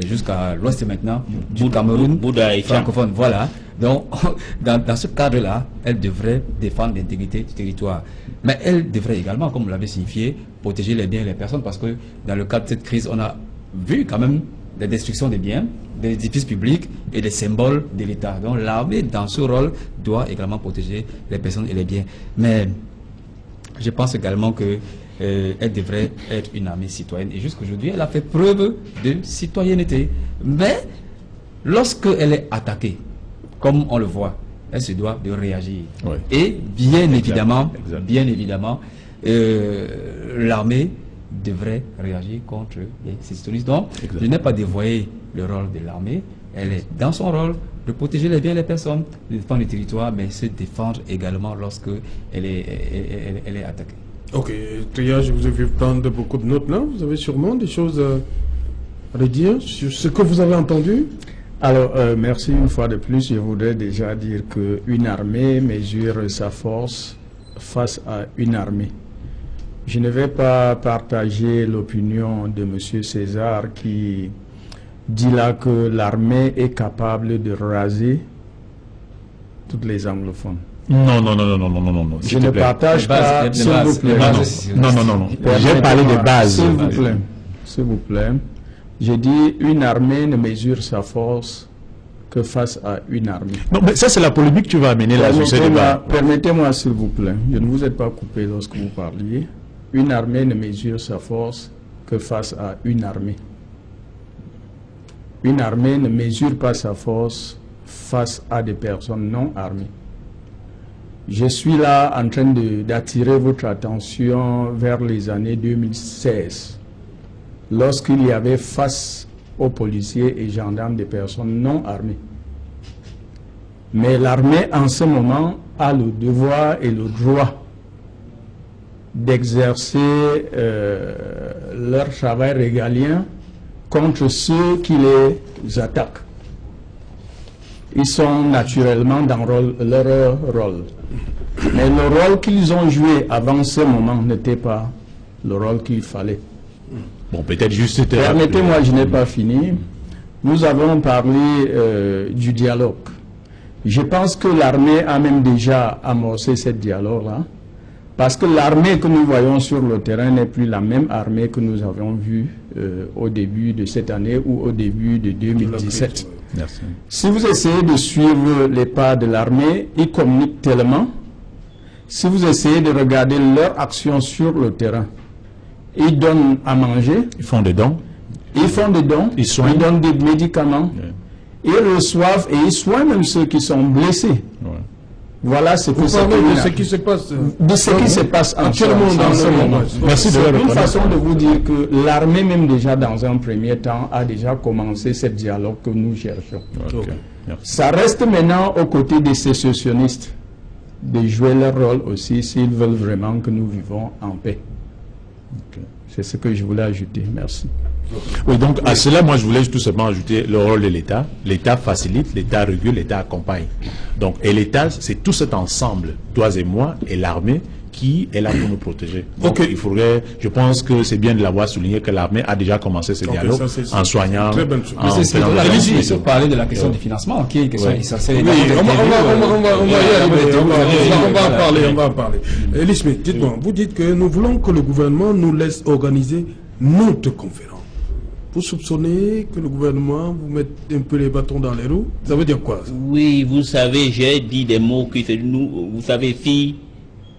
jusqu'à l'ouest maintenant du Cameroun francophone. Voilà. Donc, dans ce cadre-là, elle devrait défendre l'intégrité du territoire. Mais elle devrait également, comme vous l'avez signifié, protéger les biens et les personnes, parce que dans le cadre de cette crise, on a vu quand même la destruction des biens, des édifices publics et des symboles de l'État. Donc l'armée, dans ce rôle, doit également protéger les personnes et les biens. Mais je pense également que elle devrait être une armée citoyenne. Et jusqu'aujourd'hui, elle a fait preuve de citoyenneté. Mais lorsque elle est attaquée, comme on le voit, elle se doit de réagir. Oui. Et bien évidemment, Exactement. l'armée devrait réagir contre les sécessionnistes. Donc, je n'ai pas dévoyé le rôle de l'armée. Elle est dans son rôle de protéger les biens et les personnes, de défendre le territoire, mais se défendre également lorsque elle est attaquée. Ok, Tria, je vous ai vu prendre beaucoup de notes là. Vous avez sûrement des choses à redire sur ce que vous avez entendu? Alors, merci une fois de plus. Je voudrais déjà dire qu'une armée mesure sa force face à une armée. Je ne vais pas partager l'opinion de M. César qui dit là que l'armée est capable de raser toutes les anglophones. Non. Je ne partage pas, s'il vous plaît. Non. J'ai parlé des bases. S'il vous plaît. J'ai dit une armée ne mesure sa force que face à une armée. Non, mais ça c'est la polémique que tu vas amener là sur ce débat. Permettez-moi s'il vous plaît. Je ne vous ai pas coupé lorsque vous parliez. Une armée ne mesure sa force que face à une armée. Une armée ne mesure pas sa force face à des personnes non armées. Je suis là en train d'attirer votre attention vers les années 2016, lorsqu'il y avait face aux policiers et gendarmes des personnes non armées. Mais l'armée, en ce moment, a le devoir et le droit d'exercer leur travail régalien contre ceux qui les attaquent. Ils sont naturellement dans leur rôle. Mais le rôle qu'ils ont joué avant ce moment n'était pas le rôle qu'il fallait. Bon, peut-être juste... Permettez-moi, je n'ai pas fini. Nous avons parlé du dialogue. Je pense que l'armée a même déjà amorcé ce dialogue-là. Parce que l'armée que nous voyons sur le terrain n'est plus la même armée que nous avions vue au début de cette année ou au début de 2017. Merci. Si vous essayez de suivre les pas de l'armée, ils communiquent tellement. Si vous essayez de regarder leur action sur le terrain, ils donnent à manger. Ils font des dons. Ils font des dons. Ils donnent des médicaments. Ils reçoivent et ils soignent même ceux qui sont blessés. Voilà ce que c'est. De ce qui se passe. De ce qui se passe actuellement dans ce moment. Merci de C'est le une reconnaître. façon de vous dire que l'armée, même déjà dans un premier temps, a déjà commencé ce dialogue que nous cherchons. Ok. Merci. Ça reste maintenant aux côtés des sécessionnistes de jouer leur rôle aussi s'ils veulent vraiment que nous vivons en paix. C'est ce que je voulais ajouter. Merci. Oui, donc à cela, moi, je voulais tout simplement ajouter le rôle de l'État. L'État facilite, l'État régule, l'État accompagne. Donc, et l'État, c'est tout cet ensemble, toi et moi, et l'armée, qui est là pour nous protéger. Donc, il faudrait, je pense que c'est bien de l'avoir souligné que l'armée a déjà commencé ce dialogue en soignant. Très bonne chose. Mais c'est ce que je parler de la question du financement, qui est une question essentielle. Oui, on va en parler. Elie Smith, dites-moi, vous dites que nous voulons que le gouvernement nous laisse organiser notre conférence. Vous soupçonnez que le gouvernement vous mette un peu les bâtons dans les roues? Ça veut dire quoi ça? Oui, vous savez, j'ai dit des mots qui nous, vous savez, fille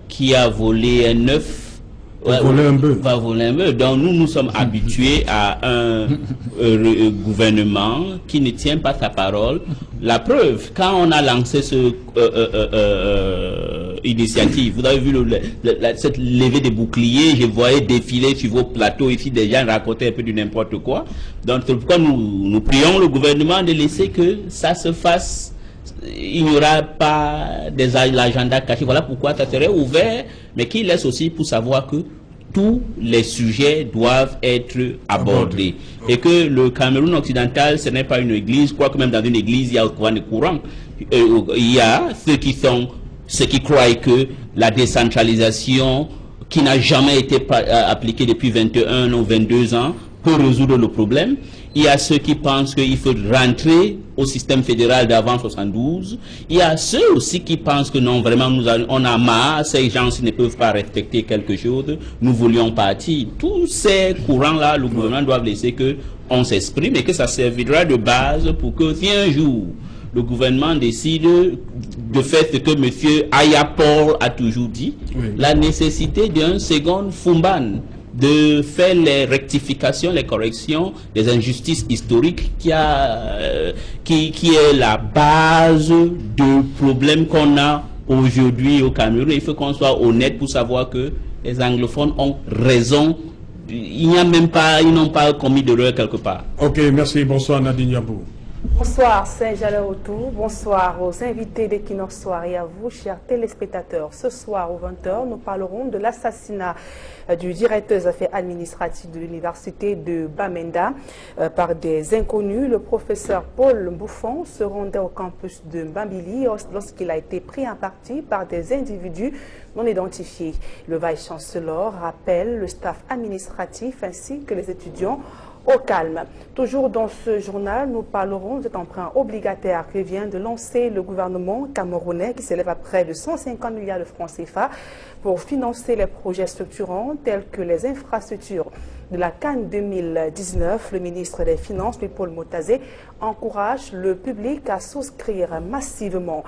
qui a volé un œuf Va voler un peu. Va voler un peu. Donc nous sommes habitués à un gouvernement qui ne tient pas sa parole. La preuve, quand on a lancé ce initiative, vous avez vu cette levée des boucliers, je voyais défiler sur vos plateaux ici des gens raconter un peu du n'importe quoi. Donc c'est pourquoi nous prions le gouvernement de laisser que ça se fasse. Il n'y aura pas l'agenda caché. Voilà pourquoi ça serait ouvert, mais qu'il laisse aussi pour savoir que tous les sujets doivent être abordés. Et que le Cameroun occidental, ce n'est pas une église. Je crois que même dans une église, il y a autant de courants. Il y a ceux qui croient que la décentralisation, qui n'a jamais été appliquée depuis 21 ou 22 ans, peut résoudre le problème. Il y a ceux qui pensent qu'il faut rentrer au système fédéral d'avant 72. Il y a ceux aussi qui pensent que non, vraiment, on a marre, ces gens ne peuvent pas respecter quelque chose, nous voulions partir. Tous ces courants-là, le gouvernement doit laisser qu'on s'exprime et que ça servira de base pour que si un jour le gouvernement décide de faire ce que M. Ayapor a toujours dit, la nécessité d'un second Fumban, de faire les rectifications, les corrections des injustices historiques qui est la base du problème qu'on a aujourd'hui au Cameroun. Il faut qu'on soit honnête pour savoir que les anglophones ont raison. Ils n'ont pas commis d'erreur quelque part. Ok, merci. Bonsoir Nadine Yambou. Bonsoir Saint-Jalais-Autour, bonsoir aux invités d'Equinox Soir et à vous, chers téléspectateurs. Ce soir, aux 20h, nous parlerons de l'assassinat du directeur des affaires administratives de l'université de Bamenda par des inconnus. Le professeur Paul Bouffon se rendait au campus de Bambili lorsqu'il a été pris en partie par des individus non identifiés. Le vice-chancellor rappelle le staff administratif ainsi que les étudiants au calme. Toujours dans ce journal, nous parlerons de cet emprunt obligataire que vient de lancer le gouvernement camerounais qui s'élève à près de 150 milliards de francs CFA pour financer les projets structurants tels que les infrastructures de la CAN 2019. Le ministre des Finances, Paul Motazé, encourage le public à souscrire massivement.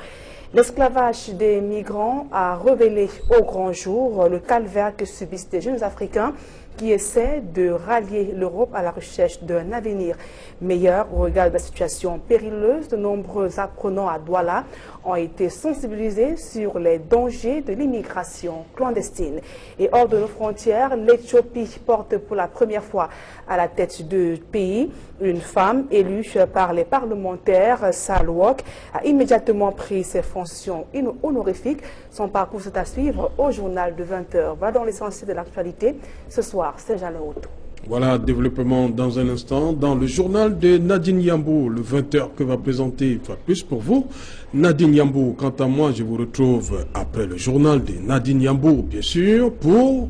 L'esclavage des migrants a révélé au grand jour le calvaire que subissent des jeunes Africains qui essaient de rallier l'Europe à la recherche d'un avenir meilleur au regard de la situation périleuse. De nombreux apprenants à Douala ont été sensibilisés sur les dangers de l'immigration clandestine. Et hors de nos frontières, l'Éthiopie porte pour la première fois à la tête du pays une femme élue par les parlementaires. Salwok a immédiatement pris ses fonctions honorifiques. Son parcours est à suivre au journal de 20h. Voilà dans l'essentiel de l'actualité ce soir. Saint-Jalais-Autour. Voilà, développement dans un instant dans le journal de Nadine Yambou, le 20h que va présenter une fois de plus pour vous Nadine Yambou. Quant à moi, je vous retrouve après le journal de Nadine Yambou, bien sûr, pour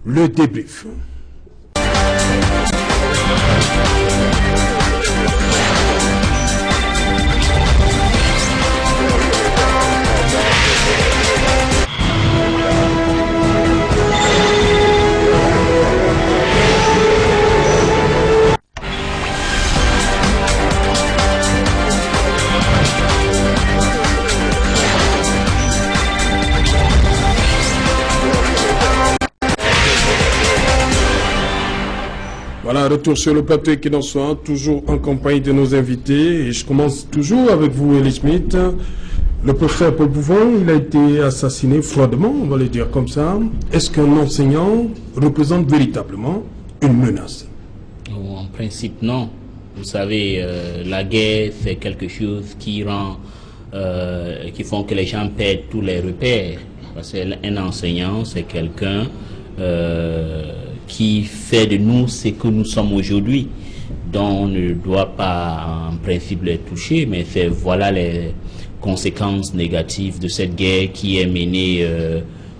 le débrief. Voilà, retour sur le plateau Equinox Soir, toujours en compagnie de nos invités. Et je commence toujours avec vous, Elie Smith. Le professeur Paul Bouffon, il a été assassiné froidement, on va le dire comme ça. Est-ce qu'un enseignant représente véritablement une menace? En principe, non. Vous savez, la guerre, c'est quelque chose qui rend, qui font que les gens perdent tous les repères. Parce qu'un enseignant, c'est quelqu'un qui fait de nous ce que nous sommes aujourd'hui, dont on ne doit pas en principe les toucher, mais voilà les conséquences négatives de cette guerre qui est menée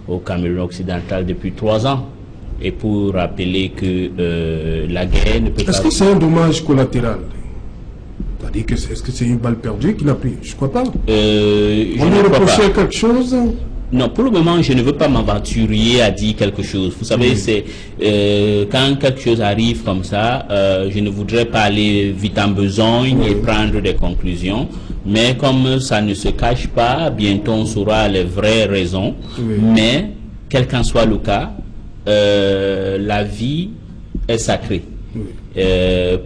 au Cameroun occidental depuis 3 ans. Et pour rappeler que la guerre ne peut pas... Est-ce que c'est un dommage collatéral? C'est-à-dire que est-ce que c'est une balle perdue qu'il a pris? Je ne crois pas. On lui reprochait quelque chose? Non, pour le moment, je ne veux pas m'aventurer à dire quelque chose. Vous savez, c'est quand quelque chose arrive comme ça, je ne voudrais pas aller vite en besogne et prendre des conclusions. Mais comme ça ne se cache pas, bientôt on saura les vraies raisons. Mais, quel qu'en soit le cas, la vie est sacrée.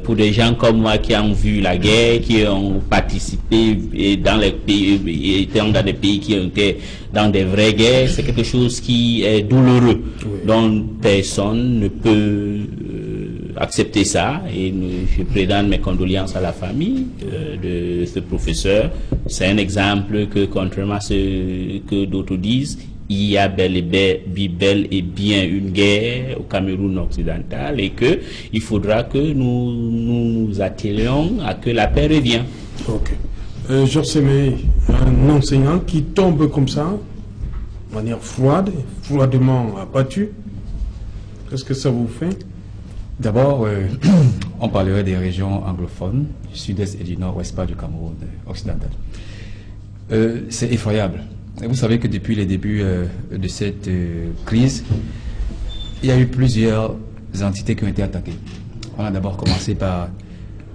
Pour des gens comme moi qui ont vu la guerre, qui ont participé dans les pays, étant dans des pays qui ont été dans des vraies guerres, c'est quelque chose qui est douloureux, dont personne ne peut accepter ça. Et je présente mes condoléances à la famille de ce professeur. C'est un exemple que, contrairement à ce que d'autres disent, il y a bel et bien une guerre au Cameroun occidental et que il faudra que nous nous attelions à que la paix revienne. Ok. Georges Sémé, un enseignant qui tombe comme ça, de manière froidement abattu, qu'est-ce que ça vous fait? D'abord, on parlerait des régions anglophones, du sud-est et du nord-ouest, pas du Cameroun occidental. C'est effroyable. Et vous savez que depuis les débuts de cette crise, il y a eu plusieurs entités qui ont été attaquées. On a d'abord commencé par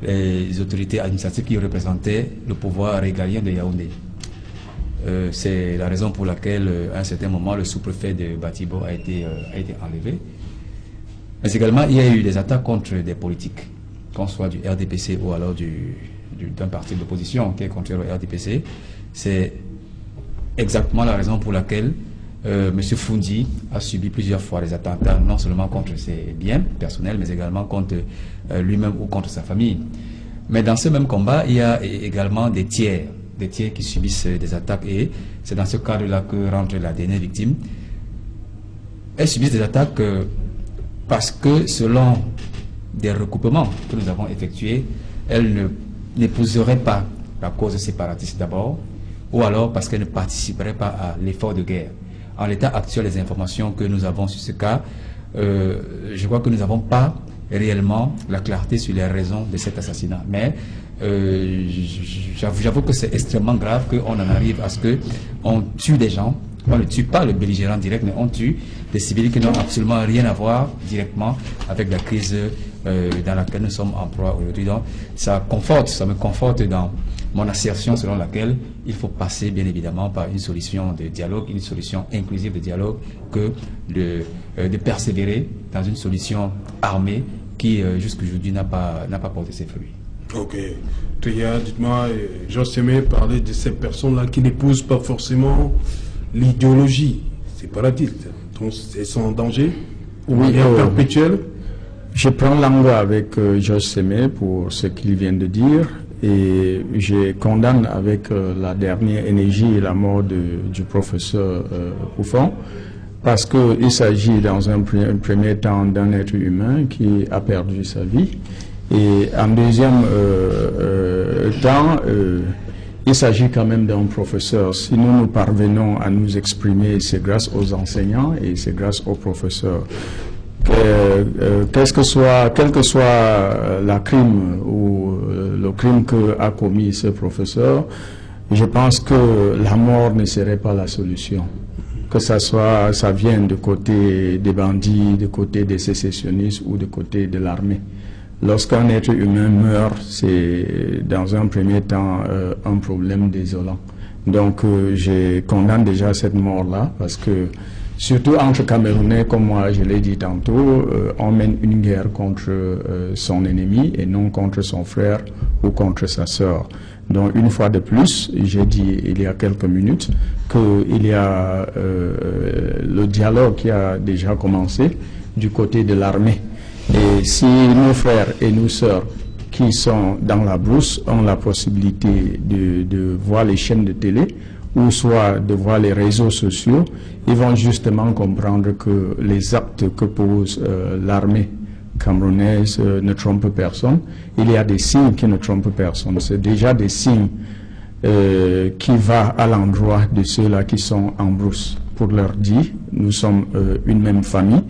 les autorités administratives qui représentaient le pouvoir régalien de Yaoundé. C'est la raison pour laquelle, à un certain moment, le sous-préfet de Batibo a été enlevé. Mais également, il y a eu des attaques contre des politiques, qu'on soit du RDPC ou alors d'un parti d'opposition qui est contraire au RDPC. C'est exactement la raison pour laquelle M. Foundi a subi plusieurs fois des attentats, non seulement contre ses biens personnels, mais également contre lui-même ou contre sa famille. Mais dans ce même combat, il y a également des tiers qui subissent des attaques, et c'est dans ce cadre-là que rentre la dernière victime. Elles subissent des attaques parce que, selon des recoupements que nous avons effectués, elles n'épouseraient pas la cause séparatiste d'abord, ou alors parce qu'elle ne participerait pas à l'effort de guerre. En l'état actuel des informations que nous avons sur ce cas, je crois que nous n'avons pas réellement la clarté sur les raisons de cet assassinat. Mais j'avoue que c'est extrêmement grave qu'on en arrive à ce qu'on tue des gens. On ne tue pas le belligérant direct, mais on tue des civils qui n'ont absolument rien à voir directement avec la crise dans laquelle nous sommes en proie aujourd'hui. Donc ça me conforte dans mon assertion selon laquelle il faut passer bien évidemment par une solution de dialogue, une solution inclusive de dialogue, que de persévérer dans une solution armée qui jusqu'aujourd'hui n'a pas porté ses fruits. Ok. Tria, dites-moi, Georges Sémé parlait de ces personnes-là qui n'épousent pas forcément l'idéologie séparatiste. Donc, elles sont en danger, ou manière perpétuelle. Je prends langue avec Georges Sémé pour ce qu'il vient de dire, et je condamne avec la dernière énergie la mort du professeur Poufon, parce qu'il s'agit dans un premier temps d'un être humain qui a perdu sa vie, et en deuxième temps, il s'agit quand même d'un professeur. Si nous parvenons à nous exprimer, c'est grâce aux enseignants et c'est grâce aux professeurs. Quel que soit la crime ou le crime qu'a commis ce professeur, je pense que la mort ne serait pas la solution. Que ça vienne du côté des bandits, du côté des sécessionnistes ou du côté de l'armée. Lorsqu'un être humain meurt, c'est dans un premier temps un problème désolant. Donc je condamne déjà cette mort-là, parce que surtout entre Camerounais comme moi, je l'ai dit tantôt, on mène une guerre contre son ennemi et non contre son frère ou contre sa sœur. Donc une fois de plus, j'ai dit il y a quelques minutes qu'il y a le dialogue qui a déjà commencé du côté de l'armée. Et si nos frères et nos sœurs qui sont dans la brousse ont la possibilité de voir les chaînes de télé ou soit de voir les réseaux sociaux, ils vont justement comprendre que les actes que pose l'armée camerounaise ne trompent personne. Il y a des signes qui ne trompent personne. C'est déjà des signes qui vont à l'endroit de ceux-là qui sont en brousse pour leur dire, nous sommes une même famille.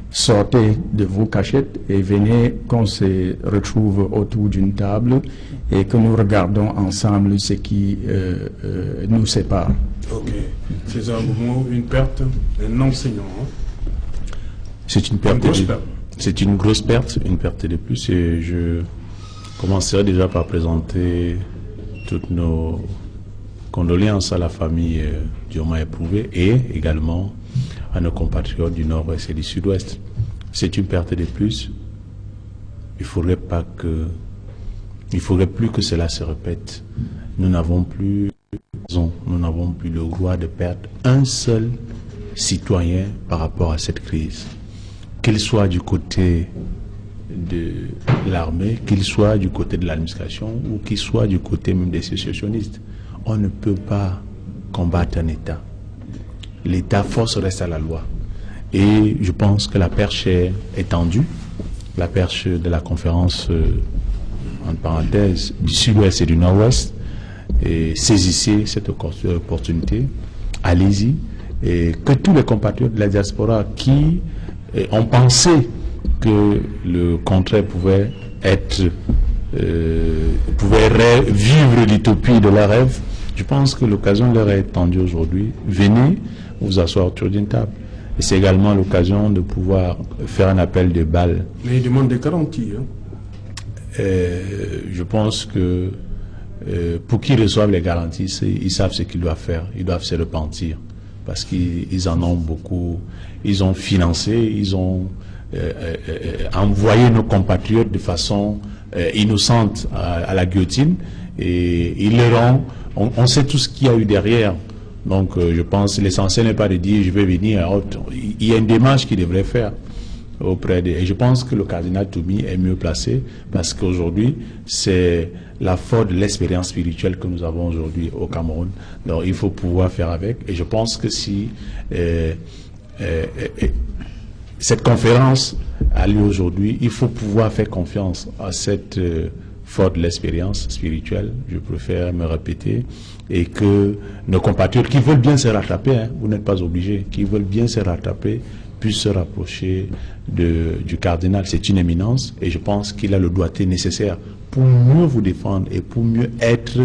Sortez de vos cachettes et venez qu'on se retrouve autour d'une table et que nous regardons ensemble ce qui nous sépare. Ok. C'est un moment, une perte, un enseignant. C'est une perte. C'est une grosse perte, une perte de plus. Et je commencerai déjà par présenter toutes nos condoléances à la famille durement éprouvée et également à nos compatriotes du Nord-Ouest et du Sud-Ouest. C'est une perte de plus. Il faudrait plus que cela se répète. Nous n'avons plus le droit de perdre un seul citoyen par rapport à cette crise. Qu'il soit du côté de l'armée, qu'il soit du côté de l'administration ou qu'il soit du côté même des sécessionnistes. On ne peut pas combattre un État. L'État, force reste à la loi. Et je pense que la perche est tendue. La perche de la conférence, entre parenthèses, du Sud-Ouest et du Nord-Ouest. Et saisissez cette opportunité. Allez-y. Et que tous les compatriotes de la diaspora qui ont pensé que le contraire pouvait vivre l'utopie de leur rêve, je pense que l'occasion leur est tendue aujourd'hui. Venez vous asseoir autour d'une table. Et c'est également l'occasion de pouvoir faire un appel de balles. Mais ils demandent des garanties. Hein. Je pense que pour qu'ils reçoivent les garanties, ils savent ce qu'ils doivent faire. Ils doivent se repentir. Parce qu'ils en ont beaucoup. Ils ont financé, ils ont envoyé nos compatriotes de façon innocente à la guillotine. Et ils leur ont... On sait tout ce qu'il y a eu derrière. Donc je pense que l'essentiel n'est pas de dire je vais venir à autre. Il y a une démarche qu'il devrait faire auprès de... Et je pense que le cardinal Toumi est mieux placé parce qu'aujourd'hui, c'est la force de l'expérience spirituelle que nous avons aujourd'hui au Cameroun. Donc il faut pouvoir faire avec. Et je pense que si cette conférence a lieu aujourd'hui, il faut pouvoir faire confiance à cette force de l'expérience spirituelle, je préfère me répéter, et que nos compatriotes qui veulent bien se rattraper, hein, vous n'êtes pas obligés, qui veulent bien se rattraper, puissent se rapprocher du cardinal. C'est une éminence et je pense qu'il a le doigté nécessaire pour mieux vous défendre et pour mieux être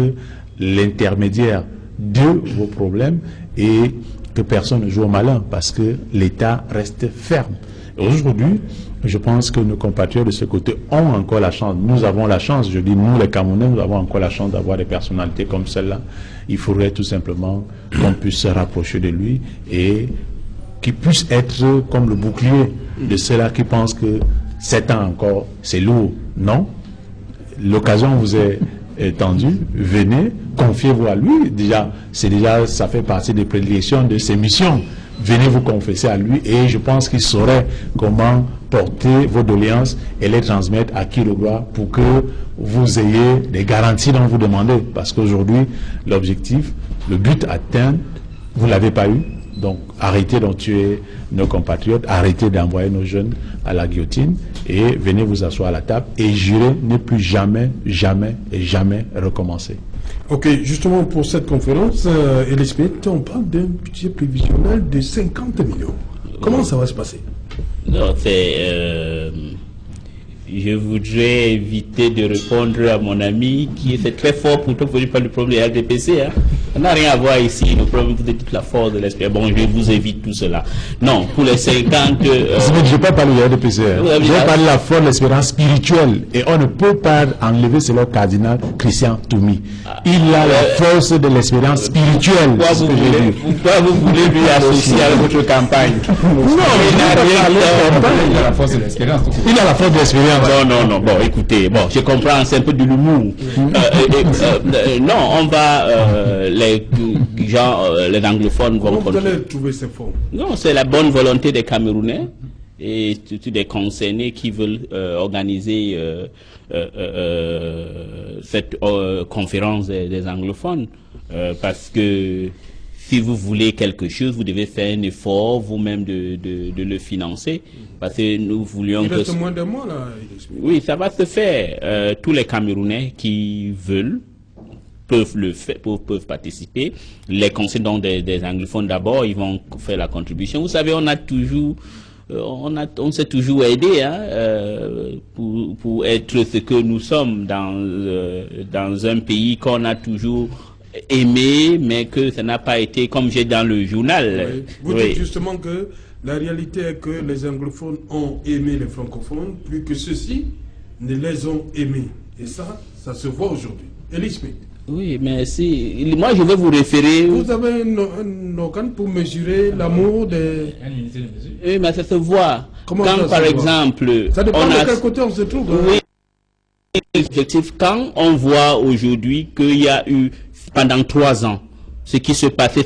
l'intermédiaire de vos problèmes et que personne ne joue au malin parce que l'État reste ferme. Aujourd'hui, je pense que nos compatriotes de ce côté ont encore la chance. Nous avons la chance, je dis nous les Camerounais, nous avons encore la chance d'avoir des personnalités comme celle-là. Il faudrait tout simplement qu'on puisse se rapprocher de lui et qu'il puisse être comme le bouclier de ceux-là qui pensent que 7 ans encore, c'est lourd. Non. L'occasion vous est tendue. Venez, confiez-vous à lui. Ça fait partie des prédilections de ses missions. Venez vous confesser à lui et je pense qu'il saurait comment porter vos doléances et les transmettre à qui le doit pour que vous ayez des garanties dont vous demandez. Parce qu'aujourd'hui, l'objectif, le but atteint, vous ne l'avez pas eu. Donc arrêtez d'en tuer nos compatriotes, arrêtez d'envoyer nos jeunes à la guillotine et venez vous asseoir à la table et jurez ne plus jamais, jamais et jamais recommencer. Ok, justement pour cette conférence, Elisabeth, on parle d'un budget prévisionnel de 50 millions. Comment ça va se passer? Non, je voudrais éviter de répondre à mon ami qui était très fort pour tout pour le problème de RDPC. Hein. On n'a rien à voir ici, le problème de toute la force de l'esprit. Bon, je vous évite tout cela. Non, pour les 50... Je n'ai pas parlé de RDPC. Je vais parler de la force de l'espérance spirituelle. Et on ne peut pas enlever cela au cardinal Christian Toumi. Il a la force de l'espérance spirituelle. Pourquoi vous voulez lui associer avec votre campagne? Non, il a la force de l'espérance. Il a la force de l'espérance. Non. Bon, écoutez, bon, je comprends, c'est un peu de l'humour. Non, on va... les anglophones vont... Comment vous allez trouver ces fonds? Non, c'est la bonne volonté des Camerounais et des concernés qui veulent organiser cette conférence des anglophones. Parce que si vous voulez quelque chose, vous devez faire un effort vous-même de le financer. Parce que nous voulions... Il reste moins d'un mois là. Oui, ça va se faire. Tous les Camerounais qui veulent peuvent participer. Les concernants des anglophones d'abord, ils vont faire la contribution. Vous savez, on s'est toujours aidé pour être ce que nous sommes dans un pays qu'on a toujours aimé, mais que ça n'a pas été comme j'ai dans le journal. Oui. Vous dites justement que la réalité est que les anglophones ont aimé les francophones plus que ceux-ci ne les ont aimés. Et ça se voit aujourd'hui. Elisabeth. Oui, mais si... Moi, je vais vous référer... Vous avez un organe pour mesurer l'amour des... Oui, mais ça se voit. Comment quand, ça par se exemple... voit? Ça dépend de quel côté on se trouve. Oui. Objectif, quand on voit aujourd'hui qu'il y a eu, pendant 3 ans, ce qui se passait,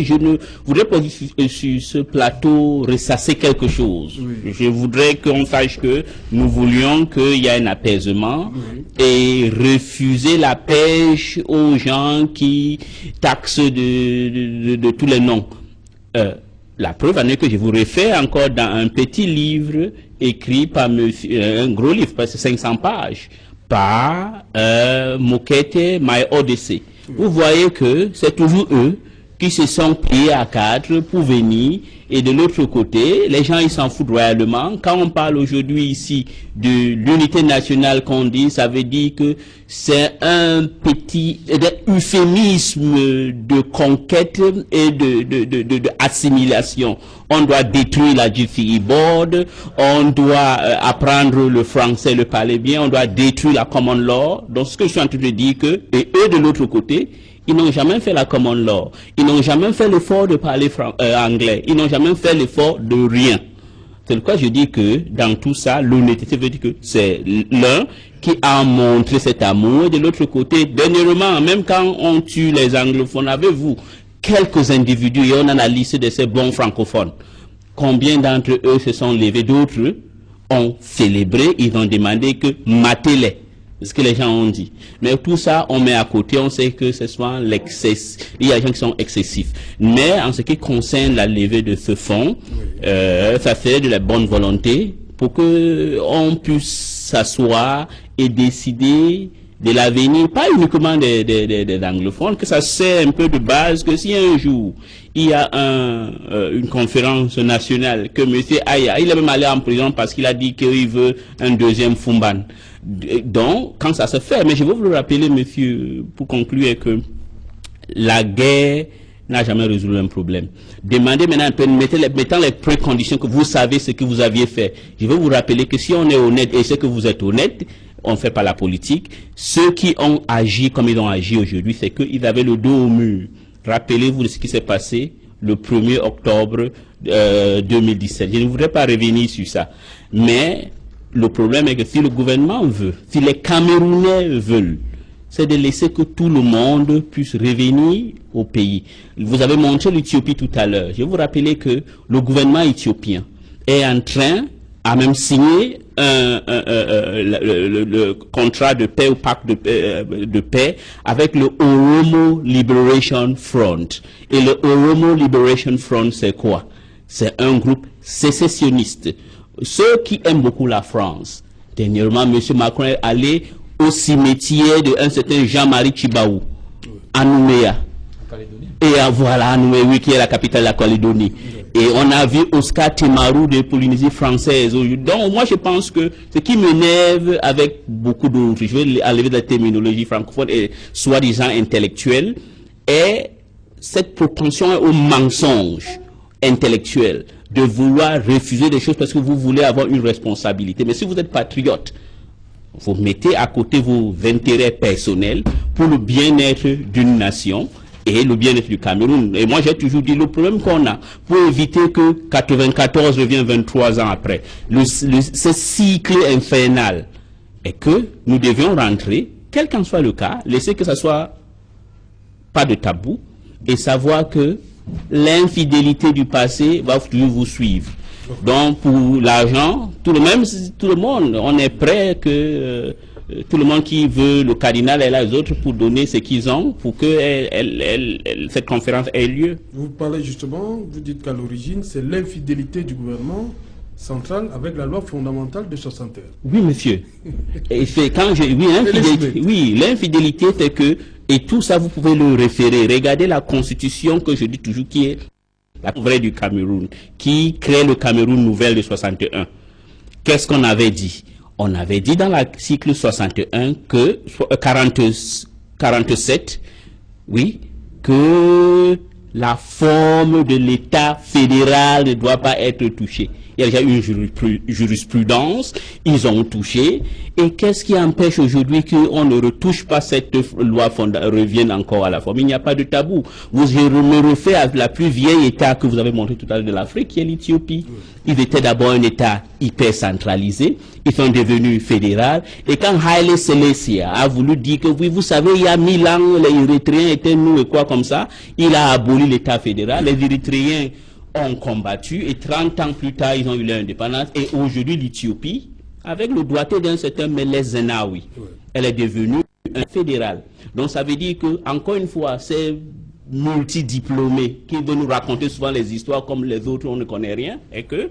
je ne voudrais pas sur ce plateau ressasser quelque chose. Oui. Je voudrais qu'on sache que nous voulions qu'il y ait un apaisement et refuser la pêche aux gens qui taxent de tous les noms. La preuve en est que je vous réfère encore dans un petit livre écrit par un gros livre, parce que 500 pages, par Mokete My Odyssey. Vous voyez que c'est toujours eux qui se sont pliés à 4 pour venir, et de l'autre côté, les gens ils s'en foutent royalement. Quand on parle aujourd'hui ici de l'unité nationale qu'on dit, ça veut dire que c'est un petit euphémisme de conquête et de assimilation. On doit détruire la GCE Board, on doit apprendre le français, le parler bien, on doit détruire la common law. Donc ce que je suis en train de dire que, et eux de l'autre côté, ils n'ont jamais fait la common law. Ils n'ont jamais fait l'effort de parler anglais. Ils n'ont jamais fait l'effort de rien. C'est pourquoi je dis que dans tout ça, l'honnêteté veut dire que c'est l'un qui a montré cet amour. Et de l'autre côté, dernièrement, même quand on tue les anglophones, avez-vous quelques individus, et on a la liste de ces bons francophones. Combien d'entre eux se sont levés? D'autres ont célébré, ils ont demandé que matez-les. Ce que les gens ont dit. Mais tout ça, on met à côté, on sait que ce soit l'excès. Il y a des gens qui sont excessifs. Mais en ce qui concerne la levée de ce fonds, ça fait de la bonne volonté pour que on puisse s'asseoir et décider de l'avenir, pas uniquement des anglophones, que ça sert un peu de base, que si un jour il y a une conférence nationale, que M. Aya, il est même allé en prison parce qu'il a dit qu'il veut un deuxième Fumban. Donc, quand ça se fait, mais je veux vous le rappeler, monsieur, pour conclure, que la guerre n'a jamais résolu un problème. Demandez maintenant un peu, mettant les préconditions que vous savez ce que vous aviez fait. Je veux vous rappeler que si on est honnête, et c'est que vous êtes honnête, on ne fait pas la politique. Ceux qui ont agi comme ils ont agi aujourd'hui, c'est qu'ils avaient le dos au mur. Rappelez-vous de ce qui s'est passé le 1er octobre 2017. Je ne voudrais pas revenir sur ça. Mais le problème est que si le gouvernement veut, si les Camerounais veulent, c'est de laisser que tout le monde puisse revenir au pays. Vous avez montré l'Éthiopie tout à l'heure. Je vais vous rappeler que le gouvernement éthiopien est en train a même signé le contrat de paix ou pacte de paix avec le Oromo Liberation Front. Et le Oromo Liberation Front, c'est quoi? C'est un groupe sécessionniste. Ceux qui aiment beaucoup la France. Dernièrement, M. Macron est allé au cimetière d'un certain Jean-Marie Tjibaou, à Nouméa. Et voilà, Nouméa, oui, qui est la capitale de la Calédonie. Et on a vu Oscar Timarou de Polynésie française. Donc, moi, je pense que ce qui m'énerve avec beaucoup d'autres, je vais enlever de la terminologie francophone et soi-disant intellectuelle, est cette propension au mensonge intellectuel, de vouloir refuser des choses parce que vous voulez avoir une responsabilité. Mais si vous êtes patriote, vous mettez à côté vos intérêts personnels pour le bien-être d'une nation et le bien-être du Cameroun. Et moi, j'ai toujours dit, le problème qu'on a, pour éviter que 94 revienne 23 ans après, ce cycle infernal, est que nous devions rentrer, quel qu'en soit le cas, laisser que ça soit pas de tabou, et savoir que l'infidélité du passé va toujours vous suivre. Donc, pour l'argent, tout le monde, on est prêt que tout le monde qui veut le cardinal et les autres pour donner ce qu'ils ont pour que cette conférence ait lieu. Vous parlez justement, vous dites qu'à l'origine, c'est l'infidélité du gouvernement central avec la loi fondamentale de 61. Oui, monsieur. Et c'est quand l'infidélité, c'est que, et tout ça, vous pouvez le référer. Regardez la constitution que je dis toujours qui est la vraie du Cameroun, qui crée le Cameroun nouvelle de 61. Qu'est-ce qu'on avait dit? On avait dit dans l'article 61 que 47, oui, que la forme de l'État fédéral ne doit pas être touchée. Il y a déjà une jurisprudence, ils ont touché. Et qu'est-ce qui empêche aujourd'hui qu'on ne retouche pas cette loi revienne encore à la forme? Il n'y a pas de tabou. Je me refais à la plus vieille État que vous avez montré tout à l'heure de l'Afrique, qui est l'Éthiopie. Ils étaient d'abord un État hyper centralisé. Ils sont devenus fédéraux. Et quand Haile Selassie a voulu dire que, oui, vous savez, il y a 1000 ans, les Érythréens étaient nous et quoi comme ça, il a aboli l'État fédéral. Les Érythréens ont combattu et 30 ans plus tard, ils ont eu leur indépendance. Et aujourd'hui, l'Éthiopie, avec le doigté d'un certain Meles Zenawi, elle est devenue un fédéral. Donc ça veut dire que, encore une fois, ces multidiplômés qui veulent nous raconter souvent les histoires comme les autres, on ne connaît rien, et que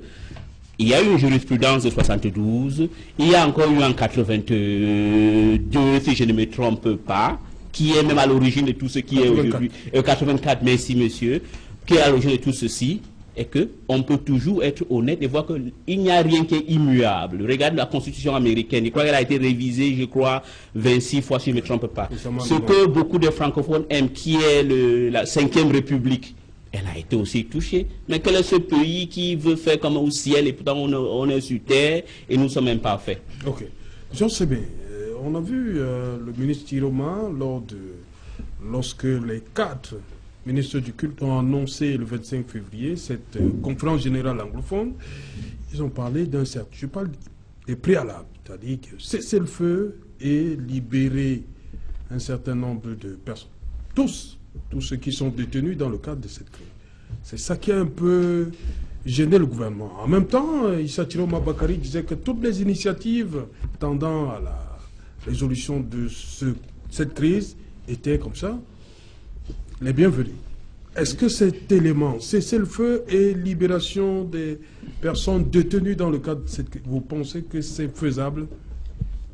il y a eu une jurisprudence de 72, il y a encore eu en 82, si je ne me trompe pas, qui est même à l'origine de tout ce qui est aujourd'hui. 84, merci monsieur, qui est à l'origine de tout ceci. Et qu'on peut toujours être honnête et voir qu'il n'y a rien qui est immuable. Regarde la Constitution américaine, je crois qu'elle a été révisée, je crois, 26 fois, si je ne me trompe pas. Ce que beaucoup de francophones aiment, qui est la 5e République, elle a été aussi touchée. Mais quel est ce pays qui veut faire comme au ciel et pourtant on est sur terre et nous sommes imparfaits? Ok. Jean Sébé, on a vu le ministre Tiroma lorsque les 4 ministres du culte ont annoncé le 25 février cette conférence générale anglophone. Ils ont parlé d'un certain, je parle des préalables, c'est-à-dire que cesser le feu et libérer un certain nombre de personnes. Tous ceux qui sont détenus dans le cadre de cette crise. C'est ça qui a un peu gêné le gouvernement. En même temps, Issa Tiroma Bakari disait que toutes les initiatives tendant à la résolution de cette crise étaient comme ça les bienvenus. Est-ce que cet élément, cessez-le-feu et libération des personnes détenues dans le cadre de cette crise, vous pensez que c'est faisable?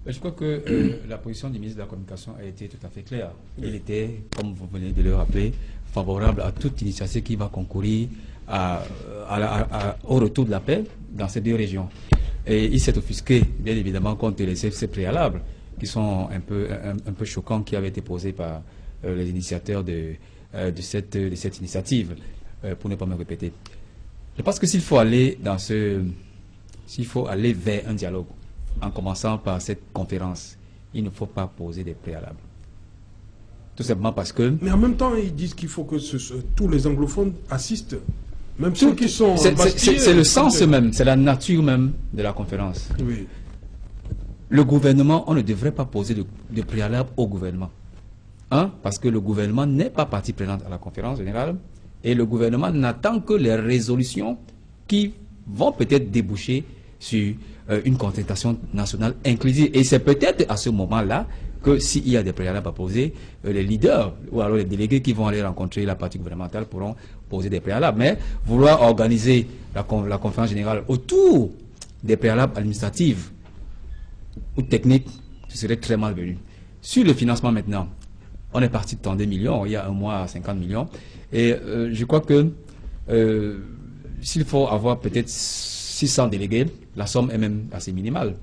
Je crois que la position du ministre de la Communication a été tout à fait claire. Il était, comme vous venez de le rappeler, favorable à toute initiative qui va concourir au retour de la paix dans ces 2 régions. Et il s'est offusqué, bien évidemment, contre ces préalables qui sont un peu choquants, qui avaient été posés par les initiateurs de cette initiative, pour ne pas me répéter. Je pense que s'il faut aller vers un dialogue, en commençant par cette conférence, il ne faut pas poser des préalables. Tout simplement parce que... Mais en même temps, ils disent qu'il faut que tous les anglophones assistent, même ceux qui sont... C'est le sens même, c'est la nature même de la conférence. Oui. Le gouvernement, on ne devrait pas poser de préalables au gouvernement. Parce que le gouvernement n'est pas partie prenante à la conférence générale et le gouvernement n'attend que les résolutions qui vont peut-être déboucher sur une concertation nationale inclusive. Et c'est peut-être à ce moment-là que s'il y a des préalables à poser, les leaders ou alors les délégués qui vont aller rencontrer la partie gouvernementale pourront poser des préalables. Mais vouloir organiser la conférence générale autour des préalables administratifs ou techniques, ce serait très malvenu. Sur le financement maintenant, on est parti de 32 millions, il y a un mois à 50 millions. Et je crois que s'il faut avoir peut-être 600 délégués, la somme est même assez minimale.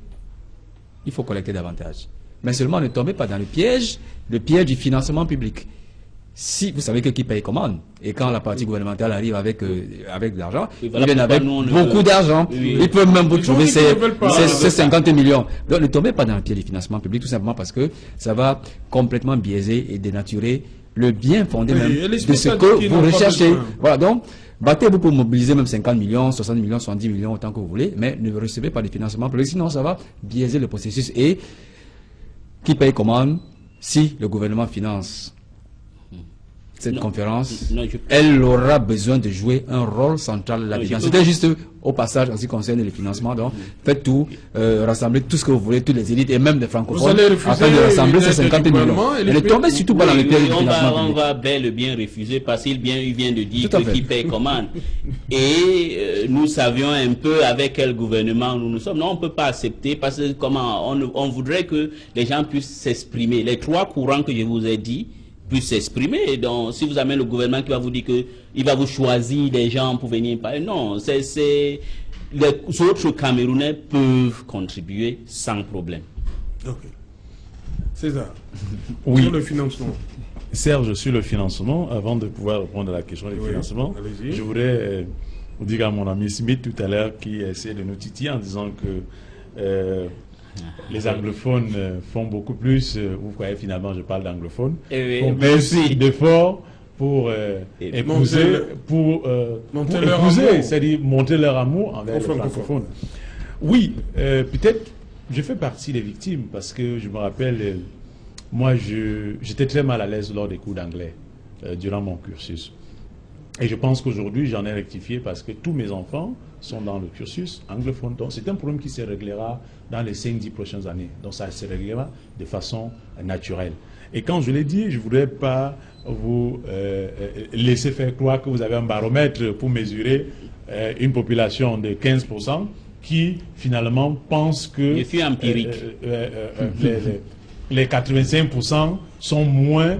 Il faut collecter davantage. Mais seulement ne tombez pas dans le piège du financement public. Si vous savez que qui paye commande, et quand la partie gouvernementale arrive avec de l'argent, ils viennent avec beaucoup d'argent, ils peuvent même vous trouver ces 50 millions. Donc ne tombez pas dans le pied du financement public, tout simplement parce que ça va complètement biaiser et dénaturer le bien fondé même de ce que vous recherchez. Voilà, donc battez-vous pour mobiliser même 50 millions, 60 millions, 70 millions, autant que vous voulez, mais ne recevez pas de financement public, sinon ça va biaiser le processus. Et qui paye commande si le gouvernement finance cette conférence, elle aura besoin de jouer un rôle central là-dedans. C'était juste au passage en ce qui concerne les financements. Donc, faites tout, rassemblez tout ce que vous voulez, toutes les élites et même des francophones, afin de rassembler ces 50 millions. Et ne tombez surtout pas dans le piège du financement public. On va bel et bien refuser parce qu'il vient de dire que qui paye commande. Et nous savions un peu avec quel gouvernement nous sommes. Non, on ne peut pas accepter parce que on voudrait que les gens puissent s'exprimer. Les 3 courants que je vous ai dit puissent s'exprimer. Donc, si vous amenez le gouvernement qui va vous dire qu'il va vous choisir des gens pour venir parler, non, les autres Camerounais peuvent contribuer sans problème. Ok. César, oui. sur le financement. Serge, sur le financement, avant de pouvoir répondre à la question du financement, je voudrais vous dire à mon ami Smith tout à l'heure qui essaie de nous titiller en disant que les anglophones font beaucoup plus, vous voyez finalement je parle d'anglophones, font plus d'efforts pour épouser, c'est-à-dire monter leur amour envers les francophones. Oui, peut-être je fais partie des victimes parce que je me rappelle, moi j'étais très mal à l'aise lors des cours d'anglais durant mon cursus. Et je pense qu'aujourd'hui j'en ai rectifié parce que tous mes enfants sont dans le cursus anglophone. Donc c'est un problème qui se réglera dans les 5-10 prochaines années. Donc ça se réglera de façon naturelle. Et quand je l'ai dit, je ne voudrais pas vous laisser faire croire que vous avez un baromètre pour mesurer une population de 15% qui finalement pense que je suis empirique. Les 85% sont moins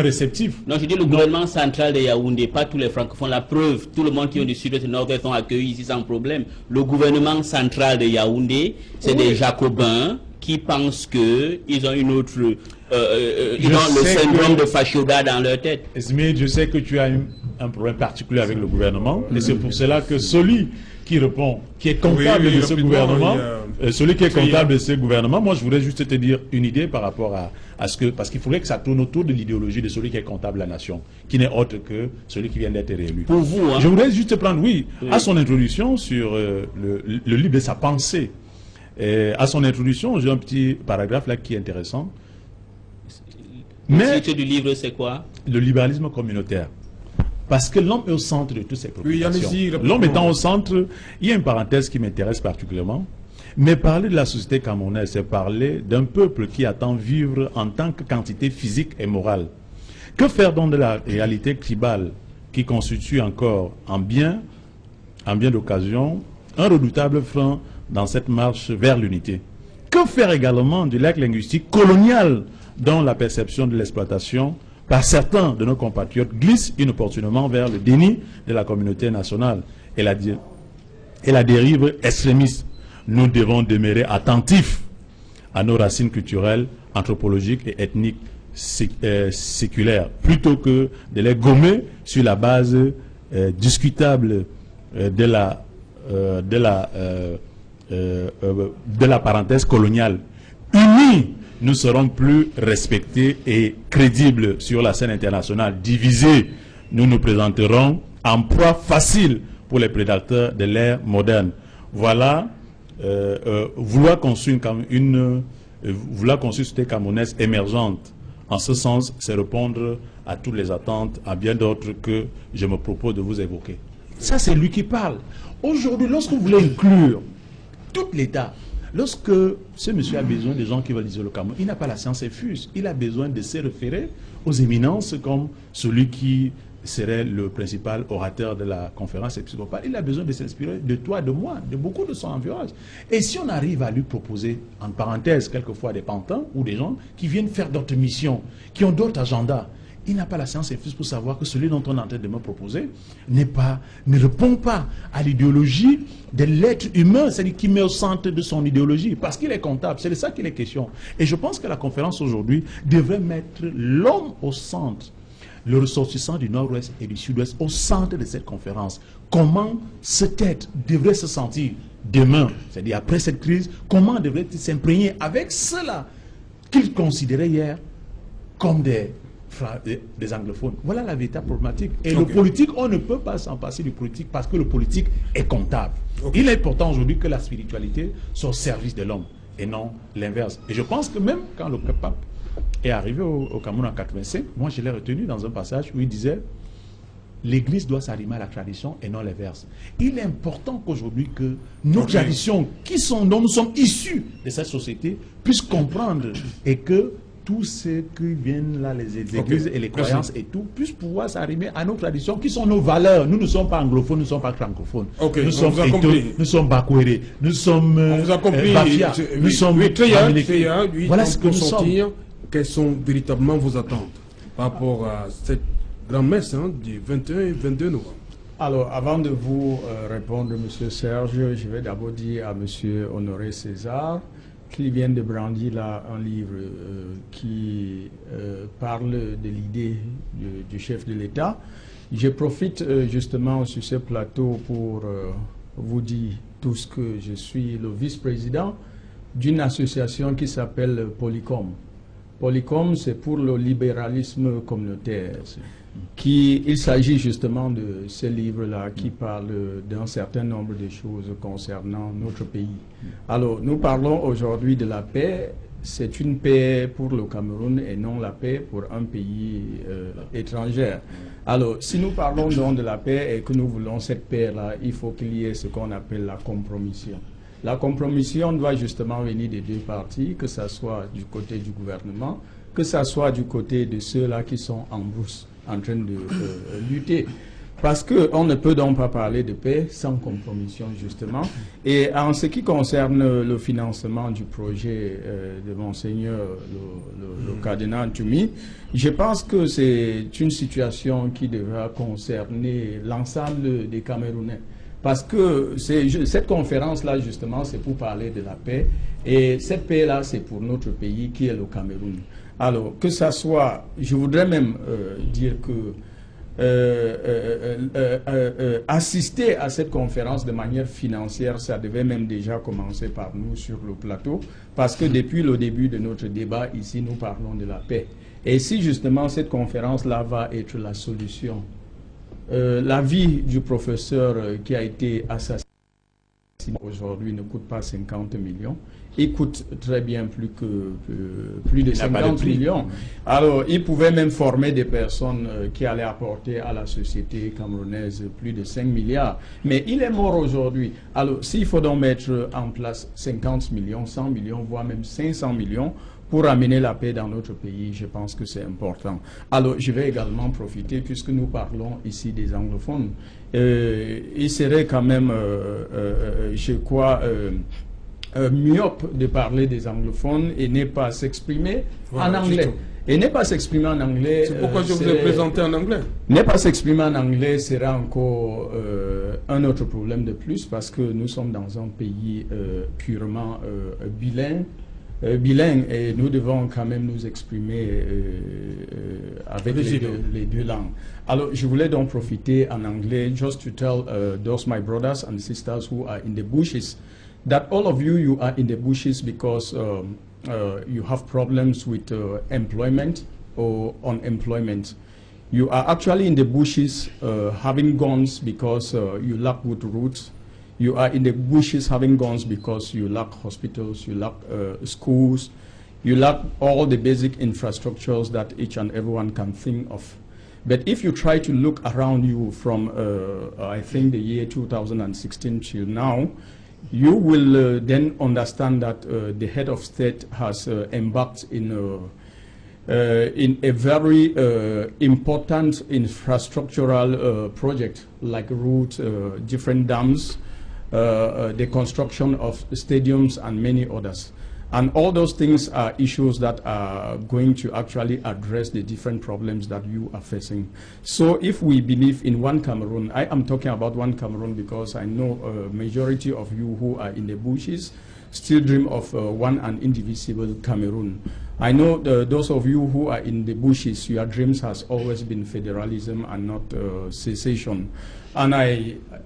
réceptifs. Non, je dis le gouvernement central de Yaoundé, pas tous les francophones. La preuve, tout le monde qui est du sud-est et nord-est sont accueillis ici sans problème. Le gouvernement central de Yaoundé, c'est des jacobins qui pensent qu'ils ont une autre... ils ont le syndrome de Fashoda dans leur tête. Smith, je sais que tu as un problème particulier avec le gouvernement, et c'est pour cela que celui qui répond, qui est comptable de ce gouvernement, celui qui est comptable de ce gouvernement, moi je voudrais juste te dire une idée par rapport à ce que, parce qu'il faudrait que ça tourne autour de l'idéologie de celui qui est comptable de la nation, qui n'est autre que celui qui vient d'être réélu. Pour vous, hein? Je voudrais juste te prendre, à son introduction sur le livre de sa pensée. À son introduction, j'ai un petit paragraphe là qui est intéressant. Mais le titre du livre, c'est quoi? Le libéralisme communautaire. Parce que l'homme est au centre de toutes ces préoccupations. L'homme étant au centre, il y a une parenthèse qui m'intéresse particulièrement. Mais parler de la société camerounaise, c'est parler d'un peuple qui attend vivre en tant que quantité physique et morale. Que faire donc de la réalité tribale qui constitue encore en bien d'occasion un redoutable frein dans cette marche vers l'unité? Que faire également du lac linguistique colonial dont la perception de l'exploitation par certains de nos compatriotes glisse inopportunément vers le déni de la communauté nationale et la dérive extrémiste? Nous devons demeurer attentifs à nos racines culturelles, anthropologiques et ethniques séculaires, plutôt que de les gommer sur la base discutable de la parenthèse coloniale. Unis, nous serons plus respectés et crédibles sur la scène internationale. Divisés, nous nous présenterons en proie facile pour les prédateurs de l'ère moderne. Voilà, vouloir construire une société camerounaise émergente, en ce sens, c'est répondre à toutes les attentes, à bien d'autres que je me propose de vous évoquer. Ça, c'est lui qui parle. Aujourd'hui, lorsque vous voulez inclure tout l'État, lorsque ce monsieur a besoin de gens qui veulent dire le Cameroun, il n'a pas la science infuse. Il a besoin de se référer aux éminences comme celui qui serait le principal orateur de la conférence épiscopale. Il a besoin de s'inspirer de toi, de moi, de beaucoup de son entourage. Et si on arrive à lui proposer, en parenthèse, quelquefois des pantins ou des gens qui viennent faire d'autres missions, qui ont d'autres agendas, il n'a pas la science infuse pour savoir que celui dont on est en train de me proposer ne répond pas à l'idéologie de l'être humain, c'est-à-dire qui met au centre de son idéologie, parce qu'il est comptable, c'est de ça qu'il est question. Et je pense que la conférence aujourd'hui devrait mettre l'homme au centre, le ressortissant du nord-ouest et du sud-ouest au centre de cette conférence. Comment cette tête devrait se sentir demain, c'est-à-dire après cette crise, comment devrait-il s'imprégner avec ceux-là qu'il considérait hier comme des anglophones. Voilà la véritable problématique. Et le politique, on ne peut pas s'en passer du politique parce que le politique est comptable. Il est important aujourd'hui que la spiritualité soit au service de l'homme et non l'inverse. Et je pense que même quand le pape est arrivé au Cameroun en 85, moi je l'ai retenu dans un passage où il disait l'Église doit s'arrimer à la tradition et non l'inverse. Il est important qu'aujourd'hui que nos traditions dont nous sommes issus de cette société puissent comprendre et que tous ceux qui viennent là, les églises et les croyances et tout, puissent pouvoir s'arrimer à nos traditions qui sont nos valeurs. Nous ne sommes pas anglophones, nous ne sommes pas francophones. Nous sommes nous sommes bakouérés, nous sommes bafia, nous sommes voilà ce que nous sommes. Quelles sont véritablement vos attentes par rapport à cette grande messe du 21 et 22 novembre? Alors, avant de vous répondre, M. Serge, je vais d'abord dire à M. Honoré César qu'il vient de brandir là un livre qui parle de l'idée du chef de l'État. Je profite justement sur ce plateau pour vous dire tous que je suis le vice-président d'une association qui s'appelle Polycom. Polycom, c'est pour le libéralisme communautaire. Il s'agit justement de ce livre-là qui parle d'un certain nombre de choses concernant notre pays. Alors, nous parlons aujourd'hui de la paix. C'est une paix pour le Cameroun et non la paix pour un pays étranger. Alors, si nous parlons donc de la paix et que nous voulons cette paix-là, il faut qu'il y ait ce qu'on appelle la compromission. La compromission doit justement venir des deux parties, que ce soit du côté du gouvernement, que ce soit du côté de ceux-là qui sont en brousse, en train de lutter. Parce qu'on ne peut donc pas parler de paix sans compromission, justement. Et en ce qui concerne le financement du projet de Monseigneur, le cardinal Tumi, je pense que c'est une situation qui devra concerner l'ensemble des Camerounais. Parce que cette conférence-là, justement, c'est pour parler de la paix. Et cette paix-là, c'est pour notre pays qui est le Cameroun. Alors, que ça soit, je voudrais même dire que assister à cette conférence de manière financière, ça devait même déjà commencer par nous sur le plateau, parce que depuis le début de notre débat, ici, nous parlons de la paix. Et si justement cette conférence-là va être la solution, la vie du professeur qui a été assassiné aujourd'hui ne coûte pas 50 millions. Il coûte très bien plus de 50 millions. Alors, il pouvait même former des personnes qui allaient apporter à la société camerounaise plus de 5 milliards. Mais il est mort aujourd'hui. Alors, s'il faut donc mettre en place 50 millions, 100 millions, voire même 500 millions, pour amener la paix dans notre pays, je pense que c'est important. Alors, je vais également profiter, puisque nous parlons ici des anglophones, il serait quand même, je crois, myope de parler des anglophones et ne pas s'exprimer en anglais. Et ne pas s'exprimer en anglais... C'est pourquoi je vous ai présenté en anglais. Ne pas s'exprimer en anglais sera encore un autre problème de plus, parce que nous sommes dans un pays purement bilingue, et nous devons quand même nous exprimer avec les deux langues. Alors, je voulais donc profiter en anglais just to tell those my brothers and sisters who are in the bushes that all of you, you are in the bushes because you have problems with employment or unemployment. You are actually in the bushes having guns because you lack good roots. You are in the bushes having guns because you lack hospitals, you lack schools, you lack all the basic infrastructures that each and everyone can think of. But if you try to look around you from, I think, the year 2016 till now, you will then understand that the head of state has embarked in a very important infrastructural project like roads, different dams, the construction of stadiums and many others. And all those things are issues that are going to actually address the different problems that you are facing. So if we believe in one Cameroon, I am talking about one Cameroon because I know a majority of you who are in the bushes still dream of one and indivisible Cameroon. I know those of you who are in the bushes, your dreams has always been federalism and not secession. And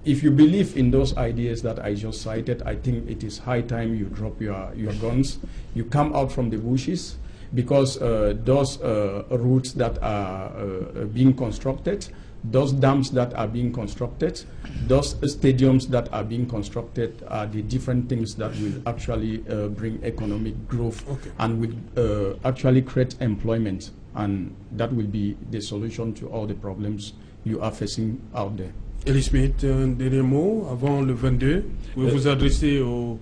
if you believe in those ideas that I just cited, I think it is high time you drop your guns, you come out from the bushes, because those routes that are being constructed, those dams that are being constructed, those stadiums that are being constructed are the different things that will actually bring economic growth and will actually create employment. And that will be the solution to all the problems you are facing out there. Elie Smith, un dernier mot avant le 22. Vous vous adressez au...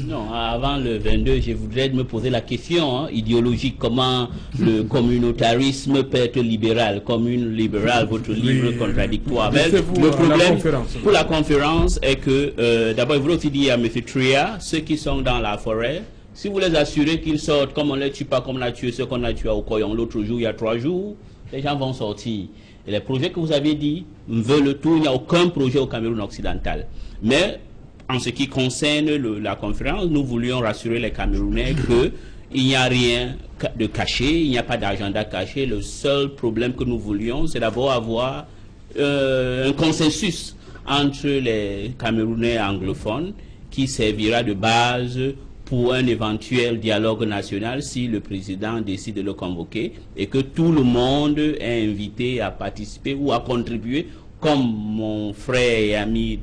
Non, avant le 22, je voudrais me poser la question idéologique, comment le communautarisme peut être libéral, commune libérale, votre livre contradictoire. Le problème pour la conférence est que, d'abord, il voulait aussi dire à M. Tria, ceux qui sont dans la forêt, si vous les assurez qu'ils sortent, comme on ne les tue pas, comme on a tué ceux qu'on a tués au Koyon l'autre jour, il y a 3 jours, les gens vont sortir. Et les projets que vous avez dit veulent le tout, il n'y a aucun projet au Cameroun occidental. Mais en ce qui concerne la conférence, nous voulions rassurer les Camerounais qu'il n'y a rien de caché, il n'y a pas d'agenda caché. Le seul problème que nous voulions, c'est d'abord avoir un consensus entre les Camerounais anglophones qui servira de base pour un éventuel dialogue national si le président décide de le convoquer, et que tout le monde est invité à participer ou à contribuer, comme mon frère et ami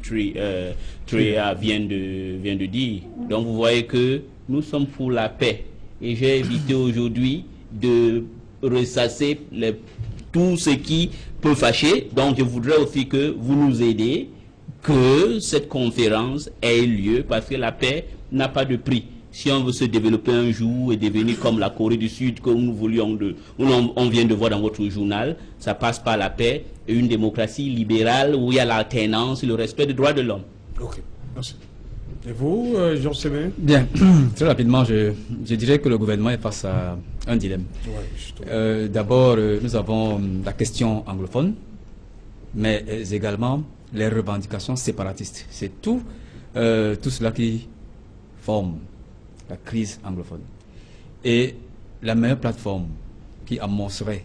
Tréa vient de dire. Donc vous voyez que nous sommes pour la paix. Et j'ai évité aujourd'hui de ressasser tout ce qui peut fâcher. Donc je voudrais aussi que vous nous aidiez, que cette conférence ait lieu, parce que la paix n'a pas de prix. Si on veut se développer un jour et devenir comme la Corée du Sud que nous voulions, on vient de voir dans votre journal, ça passe par la paix et une démocratie libérale où il y a l'alternance et le respect des droits de l'homme. Ok, merci. Et vous, Jean-Sébastien? Bien, très rapidement, je dirais que le gouvernement est face à un dilemme. Ouais, d'abord, nous avons la question anglophone, mais également les revendications séparatistes. C'est tout cela qui forme la crise anglophone. Et la meilleure plateforme qui amorcerait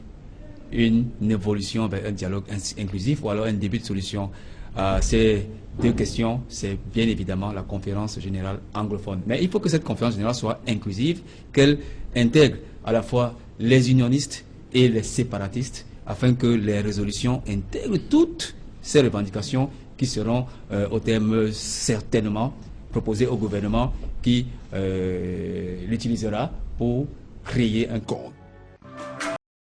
une évolution vers un dialogue inclusif ou alors un début de solution à ces deux questions, c'est bien évidemment la conférence générale anglophone. Mais il faut que cette conférence générale soit inclusive, qu'elle intègre à la fois les unionistes et les séparatistes, afin que les résolutions intègrent toutes ces revendications qui seront au terme certainement proposées au gouvernement qui l'utilisera pour créer un